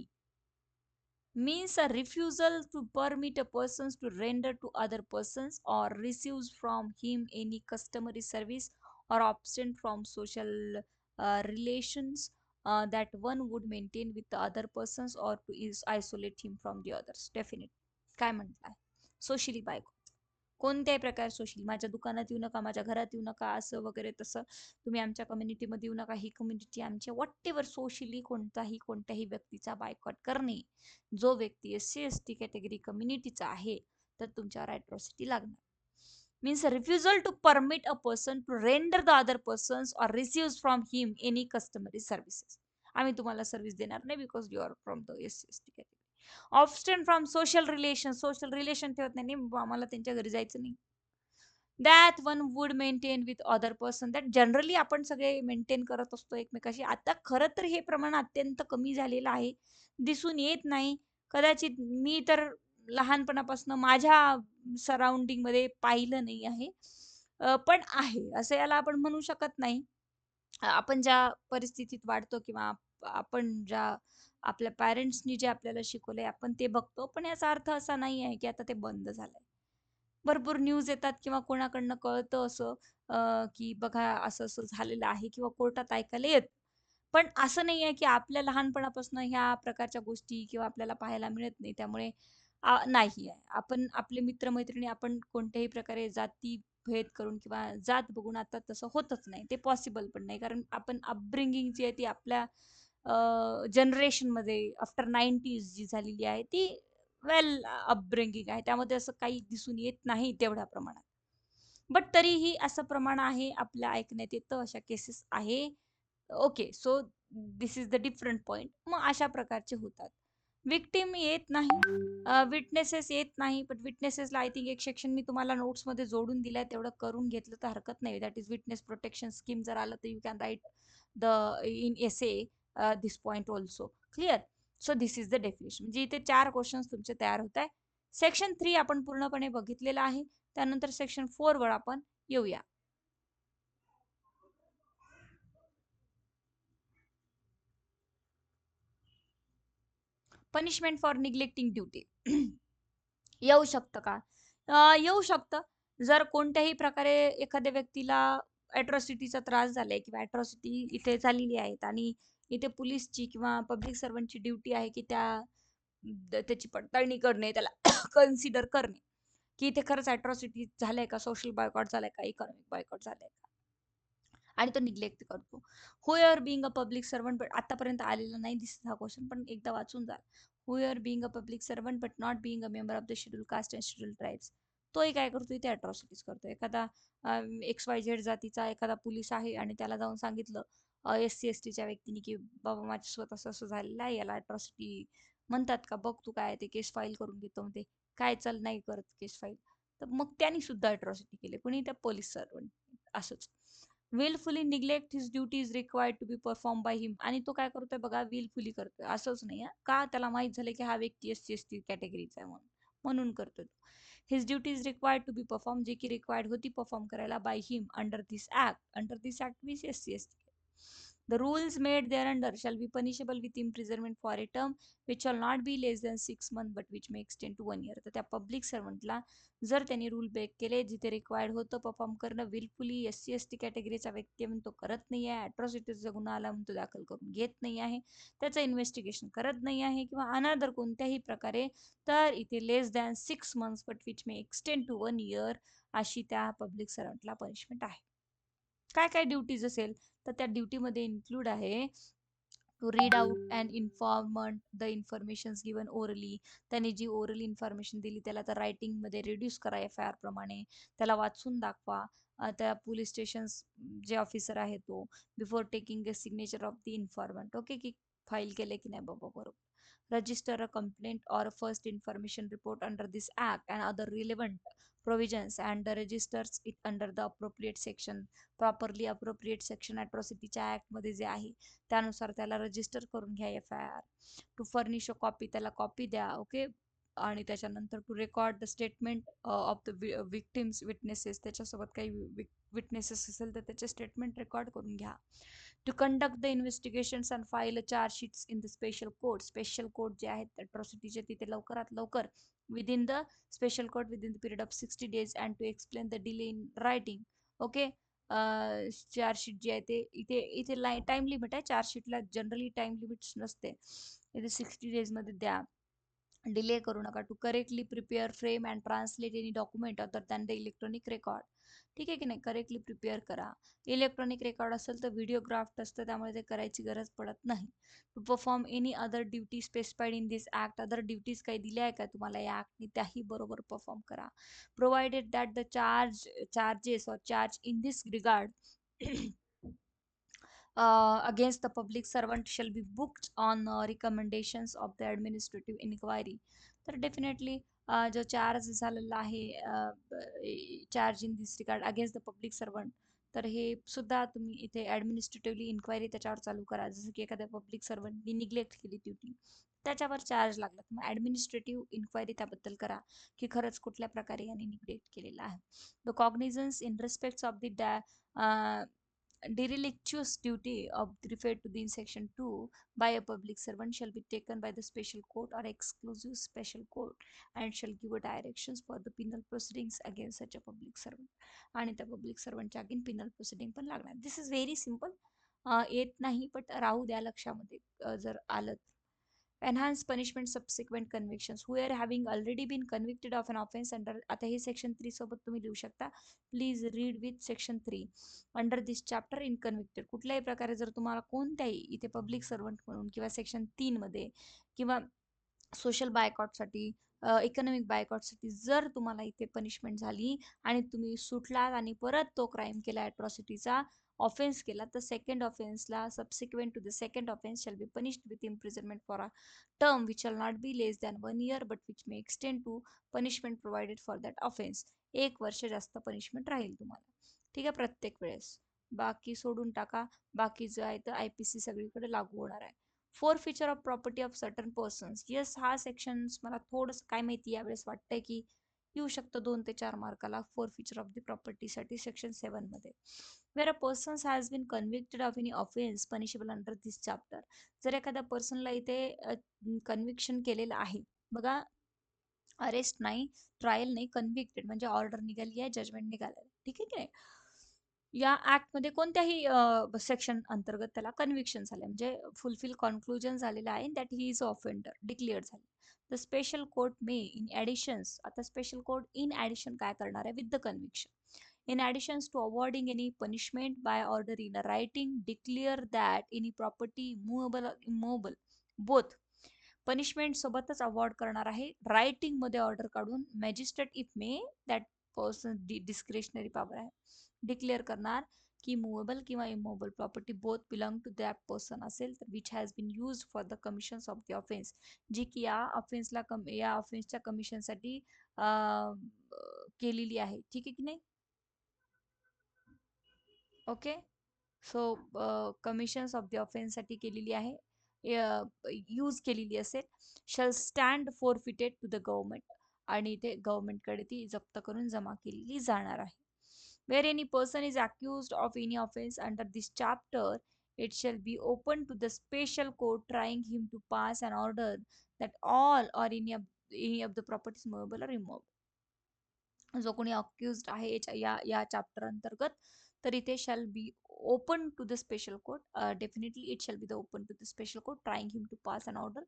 means a refusal to permit a persons to render to other persons or receives from him any customary service or absent from social relations that one would maintain with the other persons or to isolate him from the others. Definite. काय म्हटलंय socially बायको, कोणत्याही प्रकार socially, माझ्या दुकानात येऊ नका, माझ्या घरात येऊ नका, असं वगैरे तसं, तुम्ही आमच्या कम्युनिटीमध्ये येऊ नका, ही कम्युनिटी आमच्या, वॉट एव्हर सोशली कोणत्याही व्यक्तीचा बायकॉट करणे. जो व्यक्ती SC ST कॅटेगरी कम्युनिटीचा आहे तर तुमच्यावर ॲट्रॉसिटी लागणार. Means refusal to permit a person to render the other persons or receives from him any customary services. आम्ही तुम्हाला सर्व्हिस देणार नाही because you are from the SC ST category. Abstain from social relation, social relation ठेवत नाही, आम्हाला त्यांच्या घरी जायचं नाही. That one would maintain with other person, that generally आपण सगळे मेंटेन करत असतो एकमेकाशी. आता खरं तर हे प्रमाण अत्यंत कमी झालेलं आहे, दिसून येत नाही. कदाचित मी तर लहानपणापासून माझ्या सराउंडिंग मध्ये पाहिलं नाही आहे, पण आहे असं याला आपण म्हणू शकत नाही. आपण ज्या परिस्थितीत वाढतो किंवा आपण ज्या आपल्या पॅरेंट्सनी जे आपल्याला शिकवलंय आपण ते बघतो, पण याचा अर्थ असा नाही आहे की आता ते बंद झालंय. भरपूर न्यूज येतात किंवा कोणाकडनं कळतं असं की बघा असं असं झालेलं आहे किंवा कोर्टात ऐकायला येत. पण असं नाही आहे की आपल्या लहानपणापासून ह्या प्रकारच्या गोष्टी किंवा आपल्याला पाहायला मिळत नाही. त्यामुळे नाही आहे. आपण आपले मित्र-मैत्रिणी आपण कोणत्याही प्रकारे जाती भेद करून किंवा जात बघून आता तसं होतच नाही. ते पॉसिबल पण नाही. कारण आपण अपब्रिंगिंग जी आहे ती आपल्या जनरेशनमध्ये आफ्टर 90s जी झालेली आहे ती वेल अपब्रिंगिंग आहे. त्यामध्ये असं काही दिसून येत नाही तेवढ्या प्रमाणात. बट तरीही असं प्रमाण आहे, आपल्या ऐकण्यात येतं, अशा केसेस आहे. Okay, so this is the different point. मग अशा प्रकारचे होतात. विक्टिम येत नाही, विटनेसेस येत नाही. बट विटनेसेसला आय थिंक एक सेक्शन मी तुम्हाला नोट्समध्ये जोडून दिलाय, तेवढं करून घेतलं तर हरकत नाही. That is witness protection scheme. जर आलं तर you can write the in essay this point also. Clear? So this is the definition. म्हणजे इथे 4 क्वेश्चन्स तुमचे तयार होत आहे. सेक्शन 3 आपण पूर्णपणे बघितलेलं आहे. त्यानंतर सेक्शन 4 वर आपण येऊया. Punishment for neglecting duty. येऊ शकतं का? येऊ शकतं. जर कोणत्याही प्रकारे एखाद्या व्यक्तीला ॲट्रॉसिटीचा त्रास झालाय किंवा ॲट्रॉसिटी इथे झालेली आहेत आणि इथे पोलिसची किंवा पब्लिक सर्व्हंटची ड्युटी आहे की त्याची पडताळणी करणे, त्याला कन्सिडर करणे की इथे खरंच ॲट्रॉसिटी झालाय का, सोशल बायकॉट झालाय का, इकॉनॉमिक बायकॉट झालाय का, आणि तो निग्लेक्ट करतो. Whoever being a public servant, but आतापर्यंत आलेला नाही दिसत हा क्वेश्चन, पण एकदा वाचून जा. Whoever being a public servant but not being a member of the schedule caste and schedule tribes. तोही काय करतो, इथे अट्रॉसिटीज करतो. एखादा XYZ जातीचा एखादा पोलीस आहे आणि त्याला जाऊन सांगितलं SC STच्या व्यक्तीने की बाबा माझ्यासोबत असं असं झालेलं आहे, याला अट्रॉसिटी म्हणतात का, बघ तू काय ते केस फाईल करून घेतो. ते काय चल नाही करत केस फाईल, तर मग त्यांनी सुद्धा अट्रॉसिटी केली. कोणी त्या पोलीस सर्वंट. असंच. Wilfully neglect his duty is required to be perform by him. आणि तो काय करतोय बघा, विलफुली करतोय, असंच नाही का त्याला माहित झालं की हा व्यक्ती SC ST कॅटेगरीचा आहे म्हणून करतोय. His duty is required to be perform, जे की रिक्वायर्ड होती परफॉर्म करायला by him under this act means SC ST. The rules made thereunder shall be punishable with imprisonment for a term which shall not be less than 6 months but which may extend to 1 year. तर त्या public सर्वंटला जर त्यांनी rule break केले, जिथे required होतं perform करणं, wilfully SC ST कॅटेगरीचा व्यक्ती म्हणून तो करत नाही आहे, अट्रॉसिटीचा गुन्हा आला म्हणून तो दाखल करून घेत नाही आहे, त्याचं इन्व्हेस्टिगेशन करत नाही आहे किंवा अनादर कोणत्याही प्रकारे, तर इथे less than 6 months but which may extend to 1 year अशी त्या पब्लिक सर्वंटला पनिशमेंट आहे. काय काय ड्युटीज असेल तर त्या ड्युटीमध्ये इन्क्लूड आहे to read out and informant the information given orally. त्याने जी ओरल इन्फॉर्मेशन दिली त्याला तर रायटिंगमध्ये रिड्यूस करा FIR प्रमाणे, त्याला वाचून दाखवा. त्या पोलीस स्टेशन जे ऑफिसर आहे तो before taking a signature of the informant, okay, की फाईल केले की नाही बाबा बरोबर. रजिस्टर अ कंप्लेंट और first information report under this act and other relevant provisions and registers it under the appropriate section. Properly appropriate section अॅट्रॉसिटीच्या ऍक्टमध्ये जे आहे त्यानुसार त्याला रजिस्टर करून घ्या FIR. To furnish a copy, त्याला कॉपी द्या, ओके. आणि त्याच्यानंतर to record the statement of the victims witnesses, त्याच्यासोबत काही विटनेसेस असेल तर त्याचे स्टेटमेंट रेकॉर्ड करून घ्या. To conduct the investigations and file charge sheets in the special court. Special court जे आहेत अट्रॉसिटीचे तिथे लवकरात लवकर within the special court within the period of 60 days and to explain the delay in writing, okay. Chargesheet जे आहे ते इथे इथे टाइम लिमिट आहे, चार्जशीटला जनरली टाइम लिमिट नसते, इथे 60 days मध्ये द्या. डिले करू नका. To correctly prepare frame and translate any document other than the electronic record. ठीक आहे की नाही, करेक्टली प्रिपेअर करा. इलेक्ट्रॉनिक रेकॉर्ड असेल तर व्हिडिओ ग्राफ्ट असतं त्यामुळे ते करायची गरज पडत नाही. To perform any other duty specified in this act, other duties काही दिल्या आहे का तुम्हाला या ऍक्टने, त्याही बरोबर परफॉर्म करा. प्रोव्हाइडेड दॅट द चार्जेस और charge in this regard against the public servant shall be booked on recommendations of the administrative inquiry. तर डेफिनेटली जो चार्ज झालेला आहे charge in this regard against the public servant, तर हे सुद्धा तुम्ही इथे ॲडमिनिस्ट्रेटिव्हली इन्क्वायरी त्याच्यावर चालू करा. जसं की एखाद्या पब्लिक सर्वंटनी निग्लेक्ट केली ड्युटी, त्याच्यावर चार्ज लागला, मग ॲडमिनिस्ट्रेटिव्ह इन्क्वायरी त्याबद्दल करा की खरंच कुठल्या प्रकारे यांनी निग्लेक्ट केलेला आहे. The cognisance in respects of the dereliction duty of referred to in section 2 by a public servant shall be taken by the special court or exclusive special court and shall give directions for the penal proceedings against such a public servant. आणि त्या public सर्वंटच्या again Pinal proceeding पण लागणार. दिस is very simple, येत नाही पण राहू द्या लक्षामध्ये जर आलं. enhanced punishment subsequent convictions who are having already been convicted of an offense under, आता हे सेक्शन 3 सोबत तुम्ही लिहू शकता, please read with section 3 under this chapter in convicted. कुठल्याही प्रकारे जर तुम्हाला कोणत्याही इथे पब्लिक सर्वंट म्हणून किंवा सेक्शन 3 मध्ये किंवा सोशल बायकॉटसाठी इकॉनॉमिक बायकॉटसाठी जर तुम्हाला इथे पनिशमेंट झाली आणि तुम्ही सुटलात आणि परत तो क्राईम केला, अॅट्रॉसिटीचा ऑफेन्स केला, तर सेकंड ऑफेन्सला subsequent to the second offence shall be punished with imprisonment for a term which shall not be less than 1 year but which may extend to punishment provided for that offence. 1 वर्ष जास्त punishment राहील तुम्हाला, ठीक आहे, प्रत्येक वेळेस. बाकी सोडून टाका, बाकी जे आहे तर IPC सगळीकडे लागू होणार आहे. Four feature of property of certain persons, yes हा सेक्शन मला थोडंसं काय माहिती यावेळेस वाटतंय की येऊ शकतं 2 ते 4 मार्काला. फोर फीचर ऑफ द प्रॉपर्टीसाठी सेक्शन 7 मध्ये. Where a persons has been convicted of any offence punishable under this chapter. जर एखाद्या पर्सनला इथे कन्व्हिक्शन केलेलं आहे बघा, अरेस्ट नाही, ट्रायल नाही, कन्व्हिक्टेड म्हणजे ऑर्डर निघाली आहे, जजमेंट निघालं, ठीक आहे की नाही, या ऍक्टमध्ये कोणत्याही सेक्शन अंतर्गत त्याला कन्व्हिक्शन झाले म्हणजे फुलफिल कॉन्क्लुजन झालेलं आहे that he is offender, declare झाले. The special court may in additions, आता स्पेशल कोर्ट इन ॲडिशन काय करणार आहे with the conviction, in addition to awarding any punishment by order in a writing declare that any property movable or immovable both punishment सोबतच award करणार आहे, writing मध्ये order काढून magistrate if may that person discretionary power आहे, declare करणार की movable किंवा immovable property both belong to that person असेल तर which has been use for the commission of the offence, जी की या ऑफेन्सच्या कमिशनसाठी केलेली आहे, ठीक आहे की नाही. Okay. So commissions of the ऑफेन्ससाठी केलेली आहे, यूज केलेली असेल. Shall stand forfeited to the government, आणि ते गव्हर्नमेंटकडे ती जप्त करून जमा केलेली जाणार आहे. Where any person is accused of any offence under this chapter, it shall be open to the special court trying him to pass an order that all or any of the properties movable or immovable. जो कोणी accused आहे या या chapter अंतर्गत, तर इथे shall be open to the special court. Definitely it shall be the open to the special court trying him to pass an order.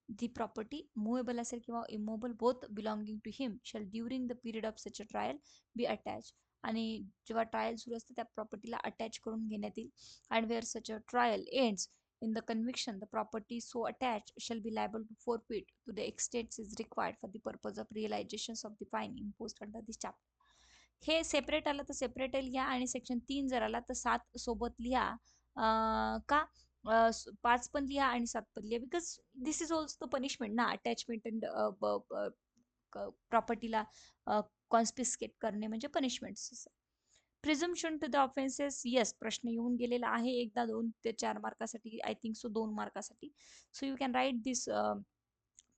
The property movable असेल किंवा immovable both belonging to him shall during the period of such a trial be attach. आणि जेव्हा trial सुरू असते त्या प्रॉपर्टीला attach करून घेण्यात येईल. And where such a trial ends in the conviction, the property so attached shall be liable to forfeit to the extent is required for the purpose of realizations of the fine imposed under this chapter. हे separate आलं तर separate लिहा, आणि section 3 जर आला तर 7 सोबत लिहा. का 5 पण लिहा आणि 7 पण लिहा, because this is also the punishment ना, अटॅचमेंट अँड प्रॉपर्टीला कॉन्स्पिस्केट करणे म्हणजे punishment. Presumption to the offences, yes, प्रश्न येऊन गेलेला आहे एकदा 2 ते 4 मार्कासाठी, आय थिंक सो 2 मार्कासाठी. So you can write this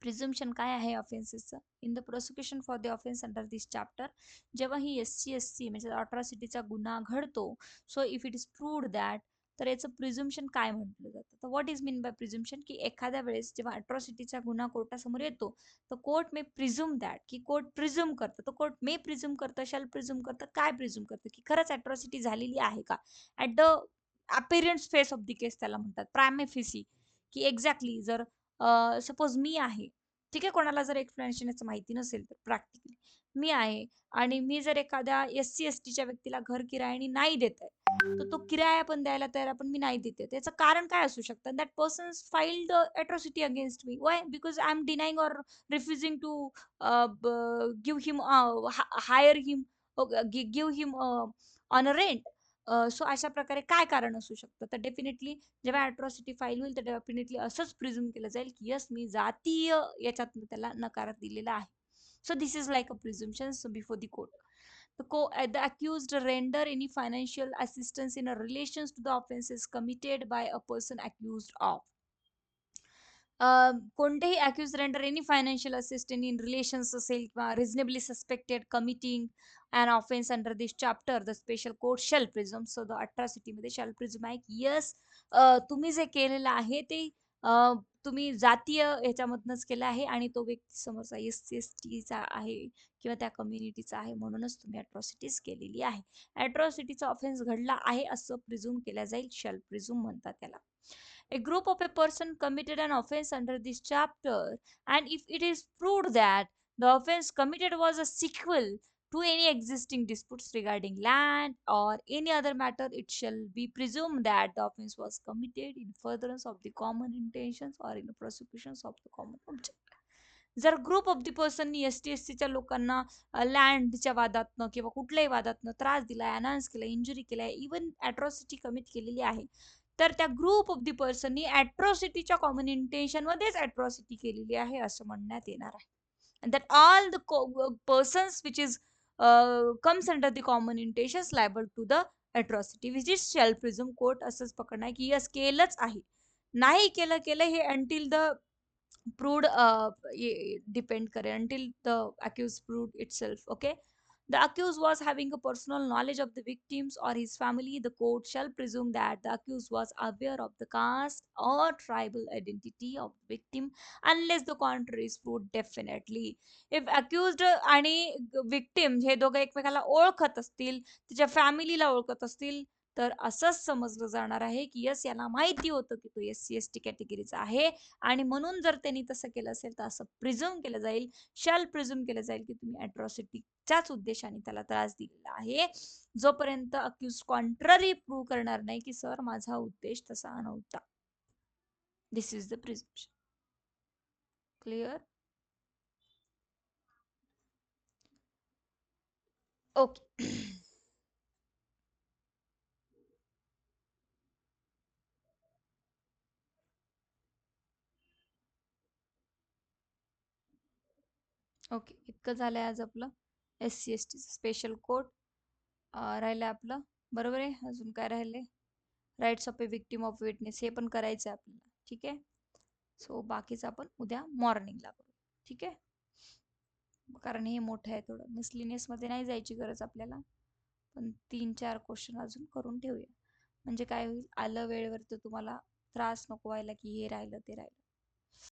presumption काय आहे ऑफेन्सेसचं. In the prosecution for the offence under this chapter, जेव्हा ही SC म्हणजे अट्रॉसिटीचा गुन्हा घडतो, so if it is proved that, तर याचं प्रिझम्पशन काय म्हटलं जातं. तर व्हॉट इज मीन बाय प्रिझम्पशन, की एखाद्या वेळेस जेव्हा अट्रॉसिटीचा गुन्हा कोर्टासमोर येतो, तर कोर्ट मे प्रिझ्युम दॅट, की कोर्ट प्रिझ्युम करतं, तर कोर्ट मे प्रिझ्युम करतं, शॅल प्रिझ्युम करतं, काय प्रिझ्युम करतं, की खरंच अट्रॉसिटी झालेली आहे का, at the appearance face of the case त्याला म्हणतात, प्रायमेफिसी, की एक्झॅक्टली जर सपोज मी आहे, ठीक आहे, कोणाला जर एक्सप्लेनेशन याचं माहिती नसेल तर प्रॅक्टिकली मी आहे, आणि मी जर एखाद्या SC STच्या व्यक्तीला घर किरायाने नाही देत आहे, तर तो किराया पण द्यायला तयार आहे पण मी नाही देते, त्याचं कारण काय असू शकतं. That person filed atrocity against me. Why? Because I am denying or refusing to give him, hire him, give him on a rent. So अशा प्रकारे काय कारण असू शकतं. तर डेफिनेटली जेव्हा अट्रॉसिटी फाईल होईल तर डेफिनेटली असंच प्रिझ्युम केलं जाईल की यस, मी जातीय याच्यातून त्याला नकार दिलेला आहे. So this is like a presumption before the court. The accused render any financial assistance in a relations to the offenses committed by a person accused of. कोणतेही accuse render any financial assistant in relations असेल किंवा reasonably suspected committing and offence under this chapter, the special court shall presume. So the अट्रॉसिटीमध्ये shall presume आहे की yes, तुम्ही जे केलेलं आहे ते तुम्ही जातीय ह्याच्यामधनंच केलं आहे आणि तो व्यक्ती समोरचा SC STचा आहे किंवा त्या कम्युनिटीचा आहे, म्हणूनच तुम्ही अट्रॉसिटीज केलेली आहे. अट्रॉसिटीचा ऑफेन्स घडला आहे असं प्रिझ्युम केला जाईल, शॅल प्रिझ्युम म्हणतात त्याला. A group of a person committed an offense under this chapter, and if it is proved that the offense committed was a sequel to any existing disputes regarding land or any other matter, it shall be presumed that the offense was committed in furtherance of the common intentions or in the prosecutions of the common object. जर group of the पर्सननी ST SCच्या लोकांना लँडच्या वादातनं किंवा कुठल्याही वादातनं त्रास दिलाय, announce केलाय, injury केलाय, even atrocity commit केलेली आहे, तर त्या ग्रुप ऑफ द पर्सननी अट्रॉसिटीच्या कॉमन इंटेन्शन मध्येच अट्रॉसिटी केलेली आहे असं म्हणण्यात येणार आहे. and that all the persons which is comes under the common intentions liable to the atrocity which is shall presume court असंच पकडणार की यस केलंच आहे, नाही केलं केलं हे until the proved depend करे, until the accused proved itself. Okay, the accused was having a personal knowledge of the victims or his family, the court shall presume that the accused was aware of the caste or tribal identity of the victim unless the contrary is proved definitely. If accused आणि victim हे दोघं एकमेकाला ओळखत असतील, त्याच्या फॅमिलीला ओळखत असतील, तर असंच समजलं जाणार आहे की यस, याला माहिती होतं की तो SC ST कॅटेगरीचा आहे, आणि म्हणून जर त्यांनी तसं केलं असेल तर असं प्रिझ्युम केलं जाईल, शॅल प्रिझ्युम केलं जाईल की तुम्ही अट्रॉसिटीच्याच उद्देशाने त्याला त्रास दिलेला आहे, जोपर्यंत अक्यूज कॉन्ट्ररी प्रूव्ह करणार नाही की सर माझा उद्देश तसा नव्हता. This is the presumption. Clear? Okay. Okay, इतकं झालंय आज आपलं SC ST स्पेशल कोड. राहिलं आपलं बरोबर आहे. अजून काय राहिले? Rights of a victim of witness हे पण करायचं आहे आपल्याला. ठीक आहे. सो बाकीचं आपण उद्या मॉर्निंगला करू. ठीक आहे. कारण हे मोठं आहे थोडं, मिसलिनियसमध्ये नाही जायची गरज आपल्याला, पण 3-4 क्वेश्चन अजून करून ठेवूया. म्हणजे काय होईल, आलं वेळेवर तर तुम्हाला त्रास नको व्हायला की हे राहिलं ते राहिलं.